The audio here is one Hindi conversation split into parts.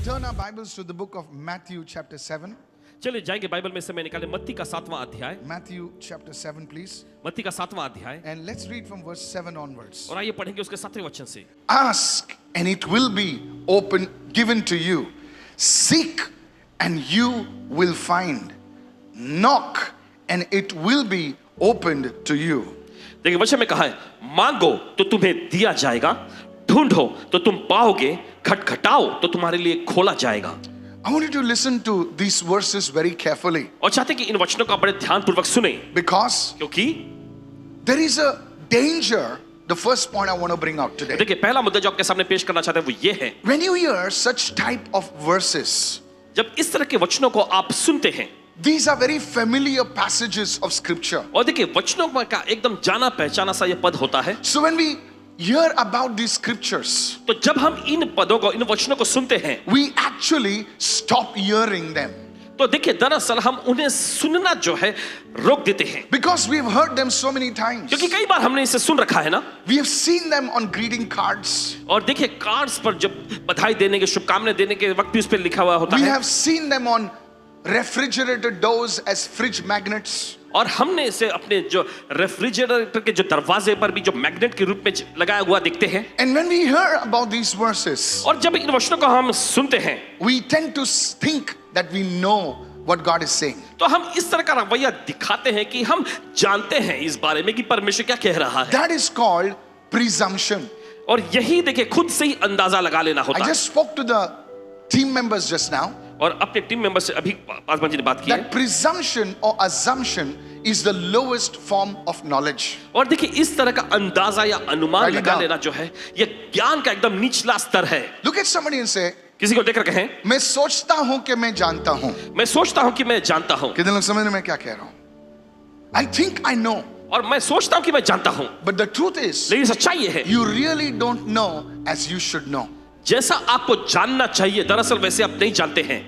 turn our Bibles to the book of Matthew chapter 7. चलिए जाएंगे बाइबल में समय निकाले मत्ती का 7वां अध्याय। Matthew chapter 7, please. मत्ती का 7वां अध्याय And let's read from verse 7 onwards. और आइए पढ़ेंगे उसके 7वें वचन से। Ask and it will be open, given to you. Seek and you will find. Knock and it will be opened to you. देखिए वचन में कहा है, मांगो तो तुम्हें दिया जाएगा, ढूंढो तो तुम पाओगे, खटखटाओ तो तुम्हारे लिए खोला जाएगा। I want you to listen to these verses very carefully. और चाहते हैं कि इन वचनों को आप बड़े ध्यानपूर्वक सुने, Because क्योंकि there is a danger. The first point I want to bring out today. देखिए पहला मुद्दा जो आपके सामने पेश करना चाहते हैं वो ये है, When you hear such type of verses, जब इस तरह के वचनों को आप सुनते हैं, these are very familiar passages of scripture. और देखिए वचनों का एकदम जाना पहचाना सा ये पद होता है। So when we hear about these scriptures, तो जब हम इन पदों को, इन वचनों को सुनते हैं, we actually stop hearing them. तो देखिए दरअसल हम उन्हें सुनना जो है रोक देते हैं, Because we've heard them so many times. क्योंकि कई बार हमने इसे सुन रखा है ना। We have seen them on greeting cards. और देखिए कार्ड्स पर जब बधाई देने के, शुभकामनाएं देने के वक्त भी उस पर लिखा हुआ होता We है, have seen them on refrigerator doors as fridge magnets. और हमने इसे अपने जो रेफ्रिजरेटर के जो दरवाजे पर भी जो मैग्नेट के रूप में लगाया हुआ देखते हैं। And when we hear about these verses, और जब इन वचनों को हम सुनते हैं, we tend to think that we know what God is saying. तो हम इस तरह का रवैया दिखाते हैं कि हम जानते हैं इस बारे में कि परमेश्वर क्या कह रहा है। That is called presumption. और यही देखिए खुद से ही अंदाजा लगा लेना होता I है। just spoke to the team members just now. और अपने टीम मेंबर से अभी पासवान जी ने बात की है। That presumption or assumption is the lowest form of knowledge. और देखिए इस तरह का अंदाजा या अनुमान Write it लगा down. लेना जो है, ये ज्ञान का एकदम निचला स्तर है। Look at somebody and say, किसी को देखकर कहें, मैं सोचता हूं कि मैं जानता हूं। मैं सोचता हूं कि मैं जानता हूं, कितने लोग समझ रहे हैं मैं क्या कह रहा हूं? I think I know, और मैं सोचता हूं कि मैं जानता हूं, but the truth is, लेकिन सच्चाई ये है, you really don't know as you should know. जैसा आपको जानना चाहिए दरअसल वैसे आप नहीं जानते हैं।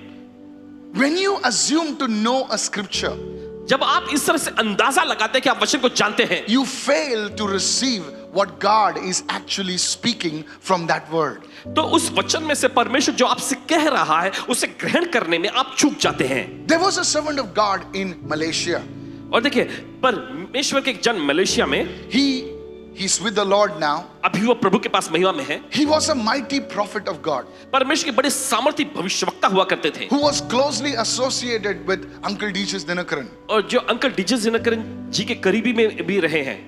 When you assume to know a scripture, जब आप इस तरह से अंदाजा लगाते हैं कि आप वचन को जानते हैं, you fail to receive what God is actually speaking from that word. तो उस वचन में से परमेश्वर जो आपसे कह रहा है उसे ग्रहण करने में आप चूक जाते हैं। There was a servant of God in Malaysia. और देखिए परमेश्वर के एक जन मलेशिया में, He's with the Lord now. अभी वो प्रभु के पास महिमा में है। He was a mighty prophet of God परमेश्वर के बड़े सामर्थी भविष्यवक्ता हुआ करते थे, who was closely associated with Uncle D.J. Dinakaran. और जो अंकल डीजे दिनकरन जी के करीबी में भी रहे हैं।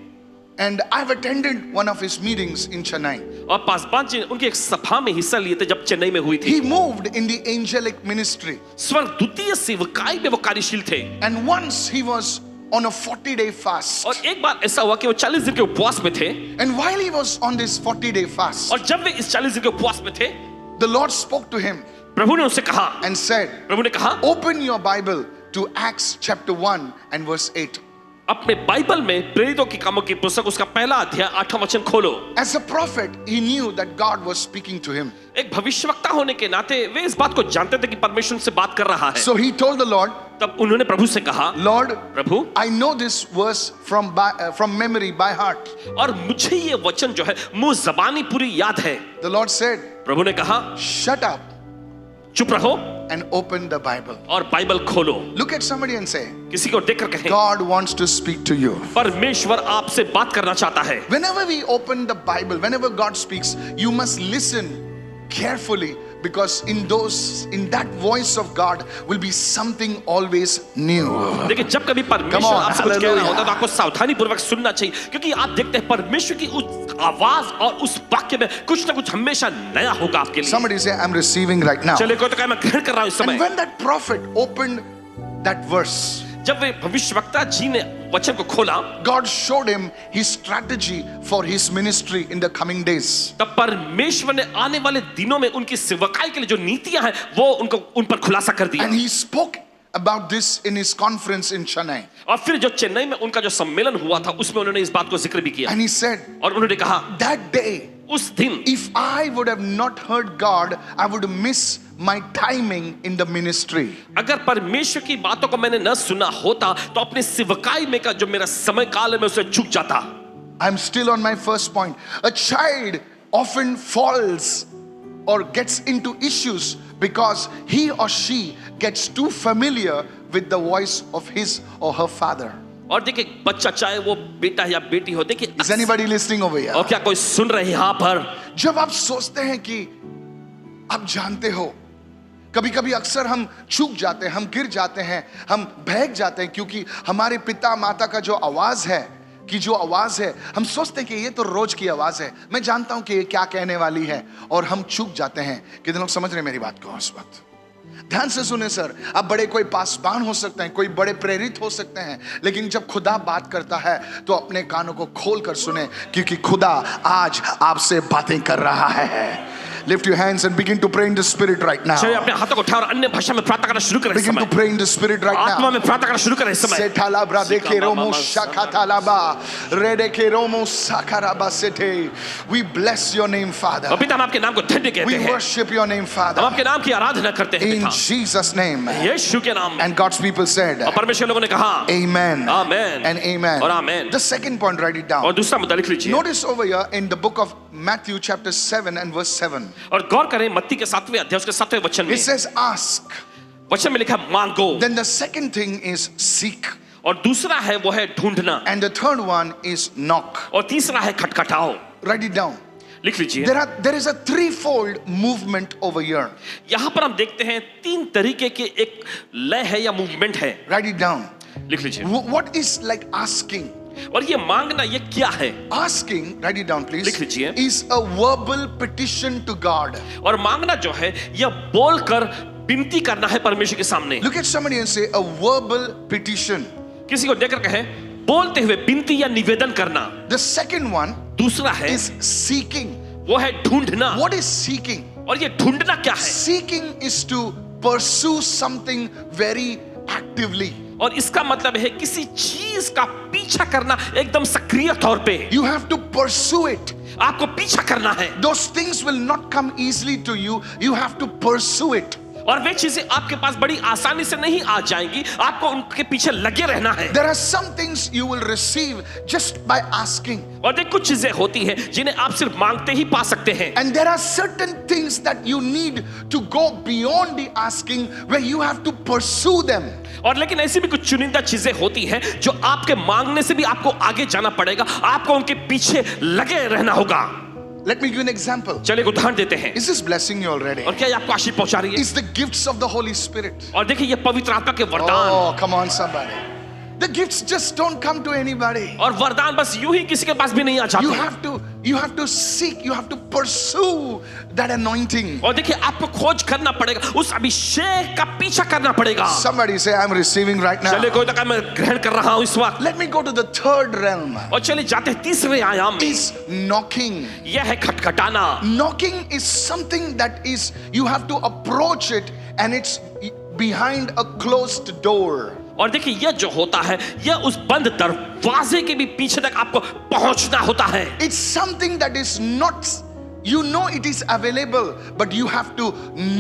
And I've attended one of his meetings in Chennai. और पासवान जी उनकी एक सभा में हिस्सा लिए थे जब चेन्नई में हुई थी। He moved in the angelic ministry. स्वर्गदूतीय सेवकाई में वो कार्यशील थे। And once he was on a 40-day fast. और एक बार ऐसा हुआ कि वो 40 दिन के उपवास में थे। And while he was on this 40-day fast, और जब वे इस 40 दिन के उपवास में थे, the Lord spoke to him प्रभु ने उनसे कहा, and said, प्रभु ने कहा, open your Bible to Acts chapter 1 and verse 8. अपने बाइबल में प्रेरितों की कामों की पुस्तक उसका पहला अध्याय 8वां वचन खोलो। As a prophet, he knew that God was speaking to him. एक भविष्यवक्ता होने के नाते वे इस बात को जानते थे कि परमेश्वर उनसे बात कर रहा है। So he told the Lord, तब उन्होंने प्रभु से कहा, Lord, Prabhu, I know this verse from memory by heart. और मुझे ये वचन जो है मुंह जबानी पूरी याद है। The Lord said, प्रभु ने कहा, shut up चुप रहो and open the Bible. और बाइबल खोलो। Look at somebody and say, किसी को देखकर कहें, God wants to speak to you. परमेश्वर आपसे बात करना चाहता है। Whenever we open the Bible, whenever God speaks, you must listen carefully, because in that voice of God will be something always new. देखिए जब कभी परमेश्वर Come on, आपसे कुछ कह रहा hallelujah. होता है तो आपको सावधानी पूर्वक सुनना चाहिए, क्योंकि आप देखते हैं परमेश्वर की उस आवाज और उस वाक्य में कुछ ना कुछ हमेशा नया होगा आपके लिए। Somebody say, I'm receiving right now. चलिए कोई तो कहे मैं ग्रहण कर रहा हूं इस And समय। when that prophet opened that verse, जब वे भविष्यवक्ता जी ने वचन को खोला, God showed him his strategy for his ministry in the coming days. तब परमेश्वर ने आने वाले दिनों में उनकी सेवकाई के लिए जो नीतियां हैं वो उन पर खुलासा कर दिया। And he spoke about this in his conference in Chennai. और फिर जो चेन्नई में उनका जो सम्मेलन हुआ था उसमें उन्होंने इस बात को जिक्र भी किया। And he said, और उन्होंने कहा, that day, उस दिन if I would have not heard God, I would miss my timing in the ministry. अगर परमेश्वर की बातों को मैंने न सुना होता तो अपने सेवकाई में का जो मेरा समय काल है मैं उसे चूक जाता। I'm still on my first point. A child often falls or gets into issues because he or she gets too familiar with the voice of his or her father. और देखिए बच्चा चाहे वो बेटा या बेटी हो, देखिए Is anybody listening over here? और क्या कोई सुन रहे हैं यहाँ पर? जब आप सोचते हैं कि आप जानते हो, कभी कभी अक्सर हम चूक जाते हैं, हम गिर जाते हैं, हम बहक जाते हैं, क्योंकि हमारे पिता माता का जो आवाज है, हम सोचते हैं कि ये तो रोज की आवाज है, मैं जानता हूं कि ये क्या कहने वाली है, और हम चूक जाते हैं। कितने लोग समझ रहे हैं मेरी बात को इस वक्त? ध्यान से सुने सर, आप बड़े कोई पासबान हो सकते हैं, कोई बड़े प्रेरित हो सकते हैं, लेकिन जब खुदा बात करता है तो अपने कानों को खोल कर सुने, क्योंकि खुदा आज आपसे बातें कर रहा है। Lift your hands and begin to pray in the spirit right now. चलिए अपने हाथों को उठाओ और अन्य भाषा में प्रार्थना करना शुरू करें इस Begin to समय। pray in the spirit right आत्मा now. में प्रार्थना करना शुरू करें इस समय। Setalabra deke romo shakatalaba redeke romo sakaraba sete. We bless your name, Father. और पिता हम आपके नाम को धन्य कहते We हैं। worship your name, हम Father. आपके नाम की आराधना करते हैं In पिता। Jesus' name. यीशु के नाम में। And God's people said, और परमेश्वर लोगों ने कहा Amen. Amen And amen. और आमेन। The second point, write it down. और दूसरा मुद्दा लिख लीजिए। Notice over here in the book of Matthew chapter 7 and verse 7. और गौर करें मत्ती के 7वें अध्याय उसके 7वें वचन में। It says ask. वचन में लिखा है मांगो। Then the second thing is seek. और दूसरा है वो है ढूंढना। And the third one is knock. और तीसरा है खटखटाओ। Write it down. लिख लीजिए। There is a threefold movement over here. यहाँ पर हम देखते हैं 3 तरीके के एक लय है या मूवमेंट है। Write it down. लिख लीजिए। What is like asking? और ये मांगना ये क्या है? Asking, write it down please, लिख लीजिए। is a verbal petition to God. और मांगना जो है यह बोलकर विनती करना है परमेश्वर के सामने। Look at somebody and say a verbal petition. किसी को देखकर कहे बोलते हुए विनती या निवेदन करना। The second one दूसरा है is seeking. वो है ढूंढना। What is seeking? और ये ढूंढना क्या है? Seeking is to pursue something very actively. और इसका मतलब है किसी चीज का पीछा करना एकदम सक्रिय तौर पे। You have to pursue it. आपको पीछा करना है। Those things will not come easily to you. You have to pursue it. और वे चीजें आपके पास बड़ी आसानी से नहीं आ जाएंगी, आपको उनके पीछे लगे रहना है। There are some things you will receive just by asking. और देख कुछ चीजें होती हैं जिन्हें आप सिर्फ मांगते ही पा सकते हैं। And there are certain things that you need to go beyond the asking, where you have to pursue them. और लेकिन ऐसी भी कुछ चुनिंदा चीजें होती हैं जो आपके मांगने से भी आपको आगे जाना पड़ेगा, आपको उनके पीछे लगे रहना होगा। Let me give you an example. चलिए एक उदाहरण देते हैं। Is this blessing you already? और क्या ये आपको आशीष पहुंचा रही है? It's the gifts of the Holy Spirit. और देखिए ये पवित्र आत्मा के वरदान। Oh, come on somebody. The gifts just don't come to anybody. और वरदान बस यूं ही किसी के पास भी नहीं आ जाते। You have to seek, you have to pursue that anointing. और देखिए आपको खोज करना पड़ेगा, उस अभिषेक का पीछा करना पड़ेगा। Somebody say I'm receiving right now. चलिए कोई तो कहे मैं ग्रहण कर रहा हूं इस वक्त। Let me go to the third realm. और चलिए जाते हैं तीसरे आयाम में। Is knocking. यह है खटखटाना। Knocking is something that is you have to approach it, and it's behind a closed door. और देखिए यह जो होता है यह उस बंद दरवाजे के भी पीछे तक आपको पहुंचना होता है। It's something that is not, you know it is available, but you have to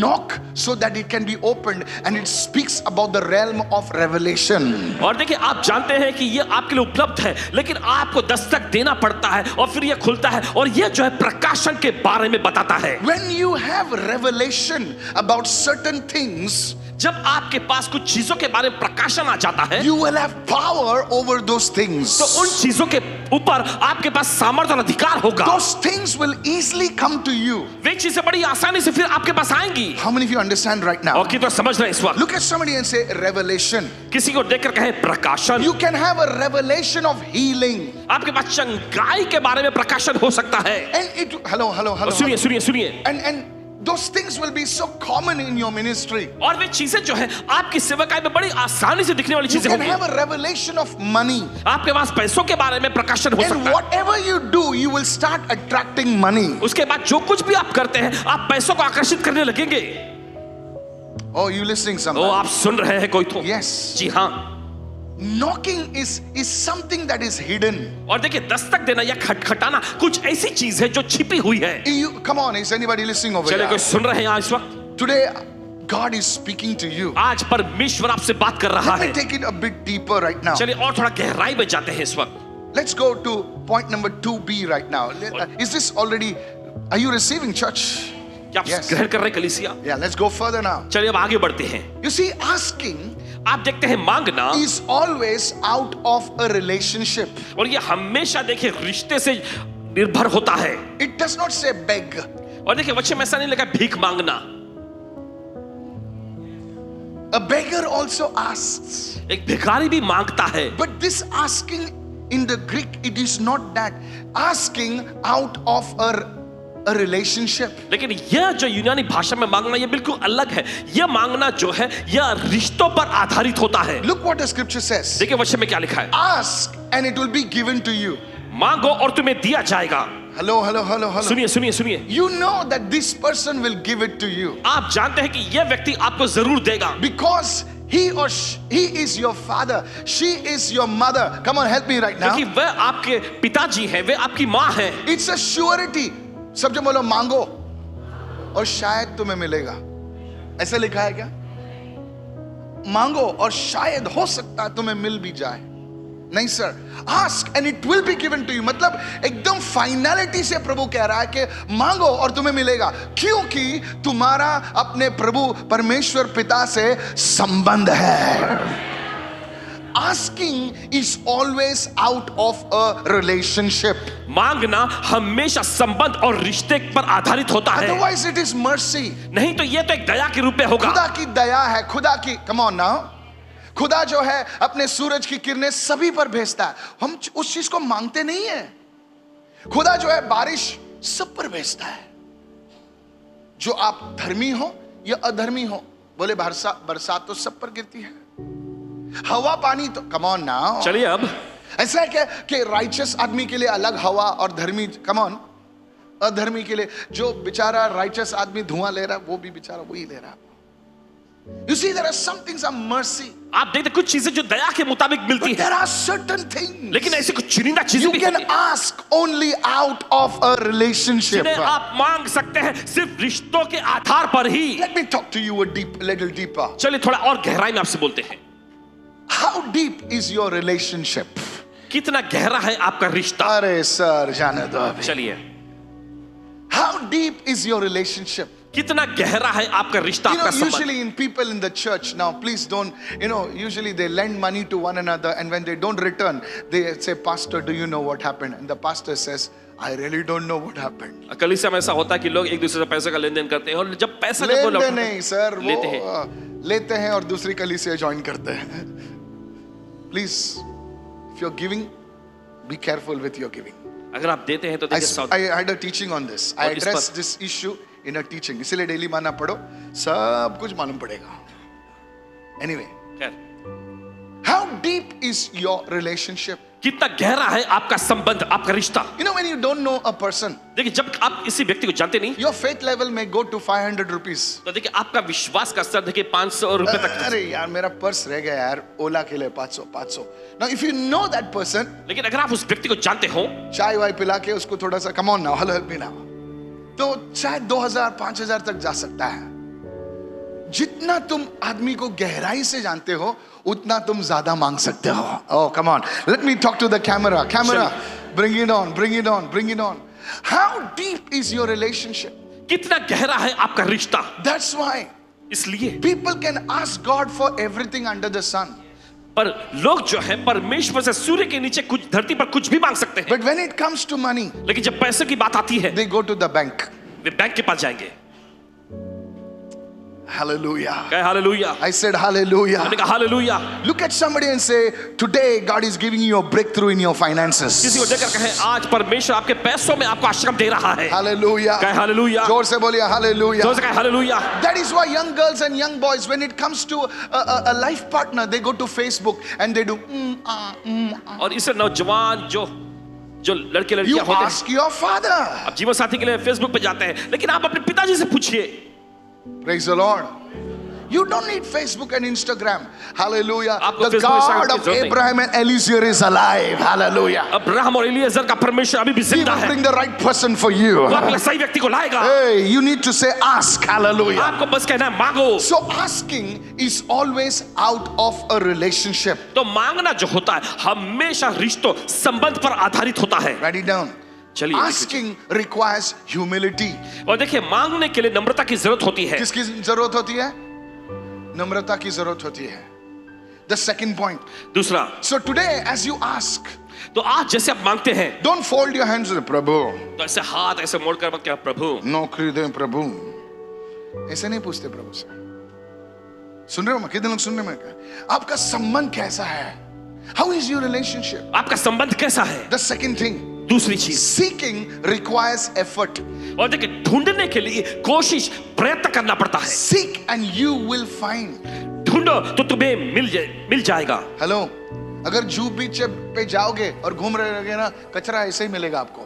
knock so that it can be opened, and it speaks about the realm of revelation. और देखिए आप जानते हैं कि यह आपके लिए उपलब्ध है, लेकिन आपको दस्तक देना पड़ता है और फिर यह खुलता है और यह जो है प्रकाशन के बारे में बताता है। When you have revelation about certain things, जब आपके पास कुछ चीजों के बारे में प्रकाशन आ जाता है, you will have power over those things. तो उन चीजों के ऊपर आपके पास सामर्थ्य और अधिकार होगा। Those things will easily come to you. वे चीजें बड़ी आसानी से फिर आपके पास आएंगी। How many of you understand right now? और कितना समझ रहे हैं इस वक्त? Look at somebody and say revelation. किसी को देखकर कहे प्रकाशन। You can have a revelation of healing. आपके पास चंगाई के बारे में प्रकाशन हो सकता है। And it, hello. सुनिए सुनिए सुनिए। And those things will be so common in your ministry. और वे चीजें जो है आपकी सेवकाई में बड़ी आसानी से दिखने वाली You चीजें can होंगी। have a revelation of money. आपके पास पैसों के बारे में प्रकाशन हो And सकता है। whatever you do, you will start attracting money. उसके बाद जो कुछ भी आप करते हैं आप पैसों को आकर्षित करने लगेंगे। Oh, you listening O somebody? आप सुन रहे हैं कोई तो? Yes. जी हाँ। Knocking is something that is hidden. और देखिए दस्तक देना या खटखटाना कुछ ऐसी चीज है जो छिपी हुई है। Come on, is anybody listening over चलिए कोई here? सुन रहे हैं यहाँ इस वक्त? Today, God is speaking to you. आज परमेश्वर आपसे बात कर रहा Let me है। take it a bit deeper right now. चलिए और थोड़ा गहराई में जाते हैं इस वक्त। Let's go to point number 2B right now. Is this already, are you receiving, church? क्या आप Yes. ग्रहण कर रहे हैं कलीसिया? Yeah, let's go further now. चलिए अब आगे बढ़ते हैं। You see, asking आप देखते हैं मांगना, is always out of a relationship. और ये हमेशा देखिए रिश्ते से निर्भर होता है। It does not say beg. और देखिए वचन में ऐसा नहीं लिखा भीख मांगना। A beggar also asks. एक भिखारी भी मांगता है। But this asking in the Greek, it is not that. Asking out of a relationship. लेकिन यह जो यूनानी भाषा में मांगना ये बिल्कुल अलग है। यह मांगना जो है यह रिश्तों पर आधारित होता है। Look what the scripture says. देखिए वचन में क्या लिखा है, Ask and it will be given to you. मांगो और तुम्हें दिया जाएगा। Hello, hello, hello, hello. सुनिए सुनिए सुनिए, You know that this person will give it to you आप जानते हैं कि यह व्यक्ति आपको जरूर देगा, because he is your father, she is your mother. Come on, help me right now. क्योंकि वह आपके पिताजी हैं, वे आपकी माँ हैं। It's a surety. सब जो बोलो मांगो और शायद तुम्हें मिलेगा, ऐसा लिखा है क्या? मांगो और शायद हो सकता है तुम्हें मिल भी जाए। नहीं sir, ask and it will be given to you, मतलब एकदम फाइनलिटी से प्रभु कह रहा है कि मांगो और तुम्हें मिलेगा, क्योंकि तुम्हारा अपने प्रभु परमेश्वर पिता से संबंध है। Asking is always out of a relationship. मांगना हमेशा संबंध और रिश्ते पर आधारित होता है, Otherwise it is mercy. नहीं तो यह तो एक दया के रूप में होगा। खुदा की दया है, खुदा की, come on now, खुदा जो है अपने सूरज की किरणें सभी पर भेजता है। हम उस चीज को मांगते नहीं है। खुदा जो है बारिश सब पर भेजता है, जो आप धर्मी हो या अधर्मी हो। बोले बरसात तो सब पर गिरती है, हवा पानी तो, कम ऑन नाउ। चलिए अब ऐसा है क्या कि राइचस आदमी के लिए अलग हवा और धर्मी, कम ऑन, अधर्मी के लिए, जो बेचारा राइचस आदमी धुआं ले रहा है वो भी बेचारा वही ले रहा है। You see, there are some things of mercy. आप देखते कुछ चीजें जो दया के मुताबिक मिलती But है, there are certain things लेकिन ऐसी कुछ चुनिंदा चीजें you भी can होती हैं, ask only out of a relationship. जिन्हें आप मांग सकते हैं सिर्फ रिश्तों के आधार पर ही। Let me talk to you a little deeper. चलिए थोड़ा और गहराई में आपसे बोलते हैं। How deep is your relationship? कितना गहरा है आपका रिश्ता? अरे सर जाने दो अभी। चलिए, How deep is your relationship? कितना गहरा है आपका रिश्ता, You know, आपका संबंध? usually in people in the church, now please don't, usually they lend money to one another, and when they don't return, they say, Pastor, do you know what happened? And the pastor says, I really don't know what happened. कलीसिया में ऐसा होता है कि लोग एक दूसरे से पैसे का लेन देन करते हैं, और जब पैसा जब वो लेते लौटाते नहीं सर, लेते हैं। वो लेते हैं और दूसरी कलीसिया ज्वाइन करते हैं। Please, if you're giving, be careful with your giving. अगर आप देते हैं तो देखिए सावधान। I had a teaching on this. I और इस addressed पर- this issue in a teaching. इसीलिए डेली माना पढ़ो, सब कुछ मालूम पड़ेगा। Anyway, खैर, how deep is your relationship? कितना गहरा है आपका संबंध, आपका रिश्ता? You know, when you don't know a person, देखिए जब आप किसी व्यक्ति को जानते नहीं, your faith level may go to 500 rupees. तो देखिए आपका विश्वास का स्तर देखिए 500 रुपए तक। अरे यार मेरा पर्स रह गया यार, ओला के लिए 500. Now if you know that person, लेकिन अगर आप उस व्यक्ति को जानते हो, चाय वाय पिला के उसको थोड़ा सा, come on now, help me now, तो शायद 2000-5000 तक जा सकता है। जितना तुम आदमी को गहराई से जानते हो उतना तुम ज्यादा मांग सकते हो। Oh, come on, let me talk to the camera. Bring it on. How deep is your relationship? कितना गहरा है आपका रिश्ता? That's why इसलिए people can ask God for everything under the sun, पर लोग जो है परमेश्वर से सूर्य के नीचे कुछ, धरती पर कुछ भी मांग सकते हैं, but when it comes to money, लेकिन जब पैसे की बात आती है they go to the bank. Way bank के पास जाएंगे। Hallelujah. कहे हालेलुया। I said hallelujah. मैंने कहा hallelujah. Look at somebody and say, today God is giving you a breakthrough in your finances. किसी को देखकर कहे आज परमेश्वर आपके पैसों में आपको आशीर्वाद दे रहा है। Hallelujah. कहे हालेलुया। जोर से बोलिए hallelujah. जोर से कहे hallelujah. That is why young girls and young boys, when it comes to a life partner, they go to Facebook and they do और इससे नौजवान जो लड़के You लड़कियां होते हैं, ask your father. अब जीवन साथी के लिए फेसबुक पे जाते हैं, लेकिन आप अपने पिताजी से पूछिए। Praise the Lord. You don't need Facebook and Instagram. Hallelujah. आपको The Facebook, Instagram God की of जरूरत नहीं। Abraham and Eliezer is alive. Hallelujah. Abraham और इलियाजर का परमेश्वर अभी भी He जिंदा will है, bring the right person for you. वो आपके लिए सही व्यक्ति को लाएगा। Hey, you need to say ask. Hallelujah. आपको बस कहना है मांगो। So asking is always out of a relationship. तो मांगना जो होता है हमेशा रिश्तों, संबंध पर आधारित होता है। Write it down. चलिए Asking requires humility. और देखिए मांगने के लिए नम्रता की जरूरत होती है। किसकी जरूरत होती है? नम्रता की जरूरत होती है। The second point. दूसरा, So today as you ask, तो आज जैसे आप मांगते हैं don't fold your hands with प्रभु, तो ऐसे हाथ ऐसे मोड़कर मत क्या प्रभु नौकरी दे प्रभु, ऐसे नहीं पूछते प्रभु से। सुन रहे हो? कितने लोग सुन रहे हैं? क्या आपका संबंध कैसा है? How is your relationship? आपका संबंध कैसा है? The second thing, दूसरी चीज, seeking requires effort. और देखिए ढूंढने के लिए कोशिश प्रयत्न करना पड़ता है। Seek and you will find. ढूंढो तो तुम्हें मिल जाएगा। हेलो, अगर जू बीच पे जाओगे और घूम रहे रहोगे ना, कचरा ऐसे ही मिलेगा आपको।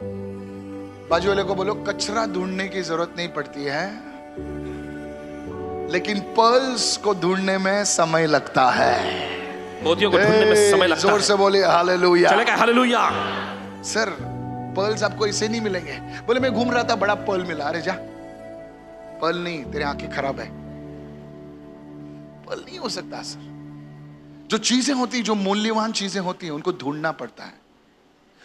बाजू वाले को बोलो कचरा ढूंढने की जरूरत नहीं पड़ती है, लेकिन पर्ल्स को ढूंढने में समय लगता है। मोतियों को ढूंढने में समय लगता है। जोर से बोले हालेलुया। चलेगा हालेलुया। सर पर्ल्स आपको ऐसे नहीं मिलेंगे। बोले मैं घूम रहा था, बड़ा पर्ल मिला। अरे जा, पर्ल नहीं, तेरे आंखें खराब है, पर्ल नहीं हो सकता सर। जो चीजें होती, जो मूल्यवान चीजें होती हैं, उनको ढूंढना पड़ता है।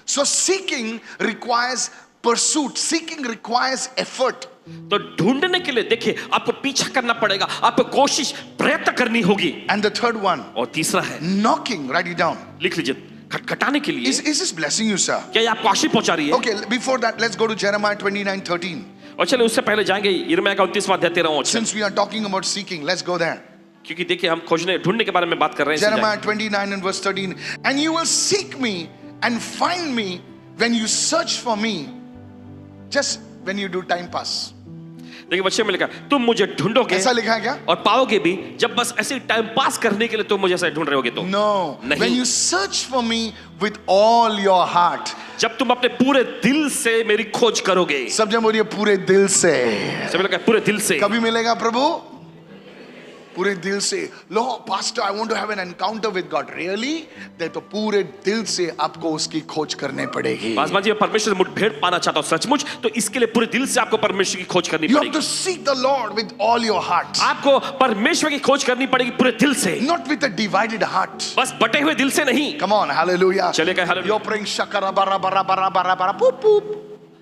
So seeking requires pursuit, seeking requires effort. तो ढूंढने के लिए देखिए आपको पीछा करना पड़ेगा, आपको कोशिश प्रयत्न करनी होगी। एंड द थर्ड वन, और तीसरा है नॉकिंग। राइट इट डाउन, लिख लीजिए, खटखटाने के लिए। Is this blessing you sir? क्या ये आपको आशीष पहुंचा रही है? Okay, before that let's go to Jeremiah 29:13। और चलिए उससे पहले जाएंगे यिर्मयाह का 29वां अध्याय 13वां वचन। Since we are talking about seeking, let's go there. क्योंकि देखिए हम खोजने ढूंढने के बारे में बात कर रहे हैं। Jeremiah 29:13, and you will seek me and find me when you search for me, just when you do time pass. देखिए बच्चे में लिखा, तुम मुझे ढूंढोगे, ऐसा लिखा है क्या? और पाओगे भी जब बस ऐसे टाइम पास करने के लिए तुम मुझे ऐसे ढूंढ रहे होगे तो। No, नहीं। when you search for me with all your heart. जब तुम अपने पूरे दिल से मेरी खोज करोगे। सब जन बोलिए पूरे दिल से। सब लिखा पूरे दिल से। कभी मिलेगा प्रभु? पूरे दिल से। लो pastor, I want to have an encounter with God. Really? दे तो पूरे दिल से आपको उसकी खोज करने पड़ेगी। पासवान जी, मैं परमेश्वर से मुठभेड़ पाना चाहता हूं सचमुच, तो इसके लिए पूरे दिल से आपको परमेश्वर की खोज करनी You have पड़ेगी। to seek the Lord with all your heart, आपको परमेश्वर की खोज करनी पड़ेगी पूरे दिल से, not with a divided heart. बस बटे हुए दिल से नहीं। Come on, hallelujah. चलेगा hallelujah। You're praying shakara bara bara bara bara bara poop poop.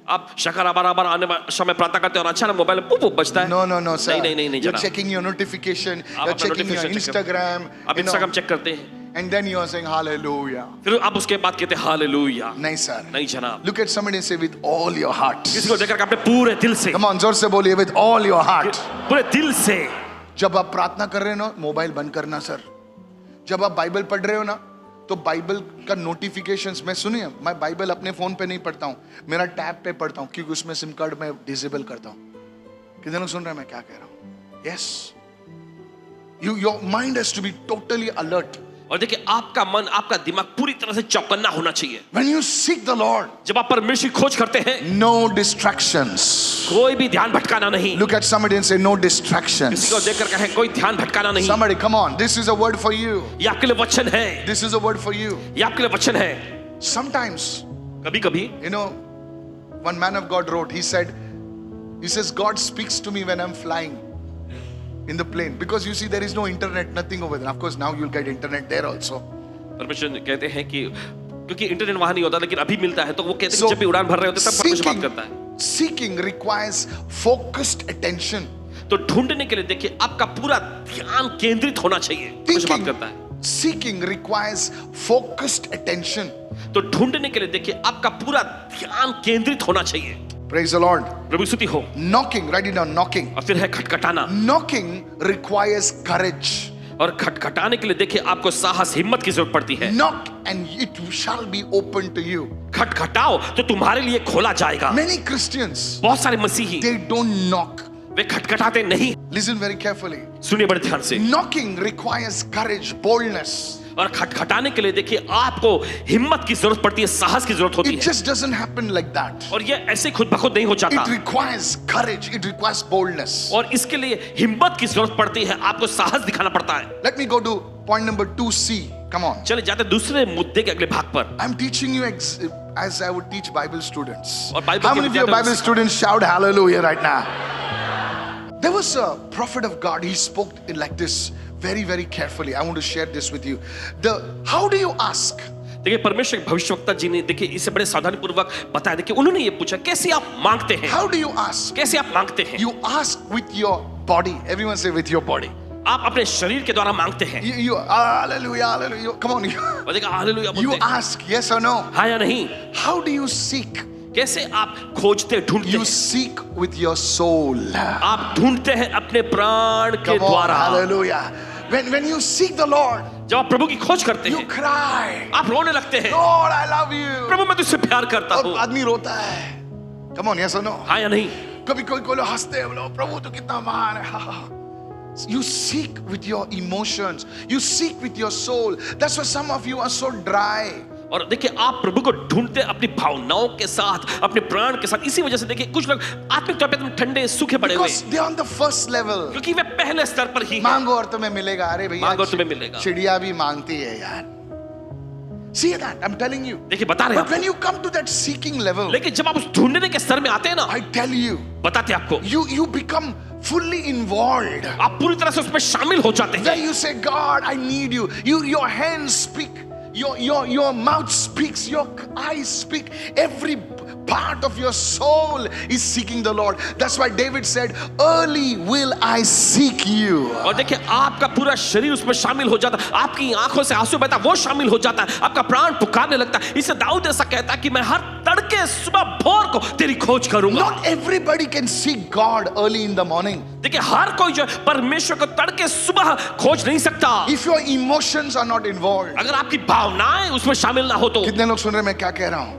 आप शकारा बराबर आने समय प्रार्थना करते हैं और अचानक मोबाइल पुप पुप बजता है। No, sir. नहीं You're जनाब। checking your notification. आप You're अपना checking your notification check Instagram. आप you know, इंस्टाग्राम चेक करते हैं, and then you're saying hallelujah. फिर आप उसके बाद कहते हैं हालेलुया। नहीं sir. नहीं जनाब। Look at somebody and say with all your heart. किसी को देखकर अपने पूरे दिल से, Come on, जोर से बोलिए with all your heart. पूरे दिल से। जब आप प्रार्थना कर रहे हो ना, मोबाइल बंद करना सर। जब आप बाइबल पढ़ रहे हो ना, तो बाइबल का नोटिफिकेशंस, मैं सुनिए, मैं बाइबल अपने फोन पे नहीं पढ़ता हूँ, मेरा टैब पे पढ़ता हूँ, क्योंकि उसमें सिम कार्ड में डिसेबल करता हूँ। कितने लोग सुन रहे हैं मैं क्या कह रहा हूँ? Yes, your mind has to be totally alert. और देखिए आपका मन, आपका दिमाग पूरी तरह से चौकन्ना होना चाहिए। When you seek the Lord, जब आप परमेश्वर की खोज करते हैं, no distractions. कोई भी ध्यान भटकाना नहीं। Look at somebody and say no किसी distractions. को देखकर कहें कोई ध्यान भटकाना नहीं। Somebody, come on, this is a word for you. ये आपके लिए वचन है। This is a word for you. ये आपके लिए वचन है। Sometimes, कभी कभी you know, one man of God wrote, he says, God speaks to me when I'm flying in the plane, because you see there is no internet, nothing over there. Of course now you'll get internet there also. परमेश्वर कहते हैं कि क्योंकि इंटरनेट वहां नहीं होता, लेकिन अभी मिलता है, तो वो कहते हैं So, कि जब भी उड़ान भर रहे होते हैं तब परमेश्वर बात करता है। seeking requires focused attention. तो ढूंढने के लिए देखिए आपका पूरा ध्यान केंद्रित होना चाहिए। परमेश्वर बात करता है। Seeking requires focused attention. तो ढूंढने के लिए देखिए आपका पूरा ध्यान केंद्रित होना चाहिए। Praise the Lord. प्रभु स्तुति हो। Knocking, write it down, knocking. और फिर है खटखटाना। Knocking requires courage. और खटखटाने के लिए देखिए आपको साहस, हिम्मत की जरूरत पड़ती है। Knock and it shall be open to you. खटखटाओ तो तुम्हारे लिए खोला जाएगा। Many Christians, बहुत सारे मसीही they don't knock. वे खटखटाते नहीं। Listen very carefully. सुनिए बड़े ध्यान से। Knocking requires courage, boldness. और खटखटाने के लिए देखिए आपको हिम्मत की जरूरत पड़ती है, साहस की जरूरत होती It है। just doesn't happen like that. और ये ऐसे खुद ब खुद नहीं हो जाता। It requires courage. It requires boldness. और इसके लिए हिम्मत की जरूरत पड़ती है, आपको साहस दिखाना पड़ता है। Let me go to point number 2C. Come on. चले जाते दूसरे मुद्दे के अगले भाग पर। I'm teaching you as I would teach Bible students. और बाइबल How के many of your विद्यार्थी- Bible students shout hallelujah right now? There was a prophet of God. He spoke like this very, very carefully. I want to share this with you. How do you ask? देखिए परमेश्वर के भविष्यवक्ता जी ने देखिए इसे बड़े सावधानी पूर्वक बताया। देखिए उन्होंने ये पूछा कैसे आप मांगते हैं, How do you ask? कैसे आप मांगते हैं। You ask with your body. Everyone say with your body. आप अपने शरीर के द्वारा मांगते हैं। You hallelujah, hallelujah. Come on. और देखिए हालेलुया You बोलते हैं, ask yes or no. हाँ या नहीं। How do you seek? कैसे आप खोजते ढूंढते You हैं। seek with your soul. आप ढूंढते हैं अपने प्राण के Come on, द्वारा। hallelujah. When you seek the Lord, जब आप प्रभु की खोज करते you हैं cry, आप रोने लगते हैं, Lord, I love you. प्रभु मैं तुझसे प्यार करता और हूँ। आदमी रोता है। Come on, yes or no? हाँ या नहीं। कभी कोई लोग हंसते हैं, बोलो प्रभु तो कितना महान है। हा, हा. You seek with your emotions. You seek with your soul. That's why some of you are so dry. और देखिए आप प्रभु को ढूंढते अपनी भावनाओं के साथ, अपने प्राण के साथ। इसी वजह से देखिए कुछ लोग आत्मिक तौर पे एकदम ठंडे सूखे पड़े हुए Because they're on the first level. क्योंकि वे पहले स्तर पर ही हैं। मांगो और तुम्हें मिलेगा। अरे भैया मांगो और तुम्हें मिलेगा। चिड़िया भी मांगती है यार। See that? I'm telling you. देखिए बता रहे हैं But when you come to that seeking level, आपको। लेकिन जब आप उस ढूंढने के स्तर में आते हैं ना, I tell you, बताते हैं आपको, you become fully involved. आप पूरी तरह से उसमें शामिल हो जाते Where हैं। you say, God, I need you. Your hands speak. Your mouth speaks. Your eyes speak. Every part of your soul is seeking the Lord. That's why David said, early will I seek you. और देखिए आपका पूरा शरीर उसमें शामिल हो जाता है। आपकी आंखों से आंसू बहता वो शामिल हो जाता है। आपका प्राण पुकारने लगता है। इससे दाऊद ऐसा कहता है कि मैं हर तड़के सुबह भोर को तेरी खोज करूंगा। Not everybody can seek God early in the morning. देखिए हर कोई जो है परमेश्वर को तड़के सुबह खोज नहीं सकता। If your emotions are not involved. अगर आपकी भावनाएं उसमें शामिल ना हो तो। कितने लोग सुन रहे हैं मैं क्या कह रहा हूं?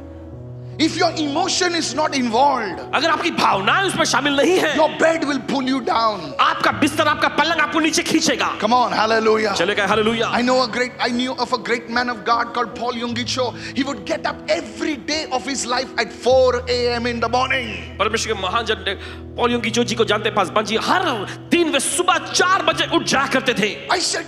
If your emotion is not involved, अगर आपकी भावनाएं उसमें शामिल नहीं है, your bed will pull you down. आपका बिस्तर, आपका पलंग आपको नीचे खींचेगा। Come on, hallelujah. चलेगा hallelujah. I knew of a great man of God called Paul Yonggi. He would get up every day of his life at 4 a.m. in the morning. परमेश्वर के महान जन पॉल योंगी जी को जानते हैं पासवान जी, हर दिन वे सुबह 4 बजे उठ जाया करते थे। I said,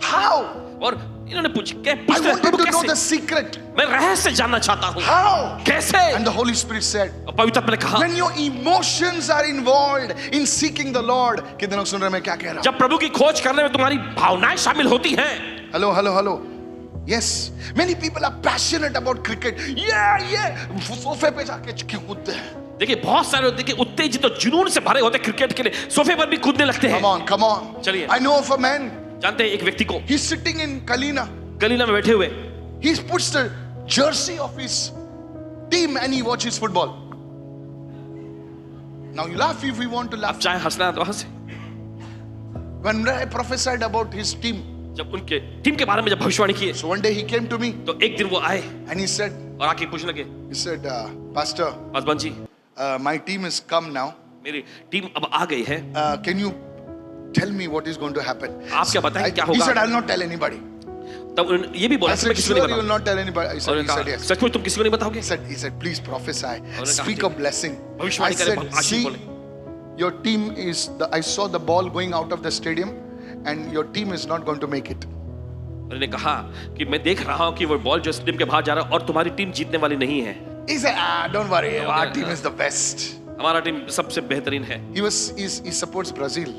how? और इन्होंने पूछा I wanted to know the secret. मैं रहस्य जानना चाहता हूँ। How? कैसे? And the Holy Spirit said, और पवित्र आत्मा ने कहा, when your emotions are involved in seeking the Lord. कितने लोग सुन रहे हैं मैं क्या कह रहा हूँ? जब प्रभु की खोज करने में तुम्हारी भावनाएं शामिल होती हैं। Hello. Yes, many people are passionate about cricket. Yeah. सोफे पे जाके कूदते हैं. देखिए बहुत सारे लोग देखिए उत्तेजित और जुनून से भरे होते हैं क्रिकेट के लिए, सोफे पर भी कूदने लगते हैं। Come on. चलिए। I know of a man. जानते हैं एक व्यक्ति को, He's sitting in Kalina. Galina में बैठे हुए, He puts the jersey of his team and he watches football. Now you laugh if we want to आप laugh. चाहे हंसना है तो हंसे। When I prophesied about his team, जब उनके टीम के बारे में जब भविष्यवाणी की, so one day he came to me तो एक दिन वो आए and he said, और आके पूछने लगे, Pastor, Paswan ji my team has come now. मेरी टीम अब आ गई है, Can you tell me what is going to happen? आप क्या बताएं क्या He होगा? said, I'll not tell anybody. तब उन्होंने ये भी बोला I कि मैं said, किसी को sure, नहीं you will बताऊंगा। not tell anybody. और He उन्होंने said, कहा, yes. सच में तुम किसी को नहीं बताओगे? He said, please prophesy. कहा, Speak a blessing. I भविष्यवाणी करें, said, आशीष see, बोले। your team is, I saw the ball going out of the stadium and your team is not going to make it. उन्होंने कहा कि मैं देख रहा हूँ कि वो बॉल जो स्टेडियम के बाहर जा रहा है और तुम्हारी टीम जीतने वाली नहीं है। He said, don't worry, our team is the best. हमारा टीम सबसे बेहतरीन है। He supports Brazil.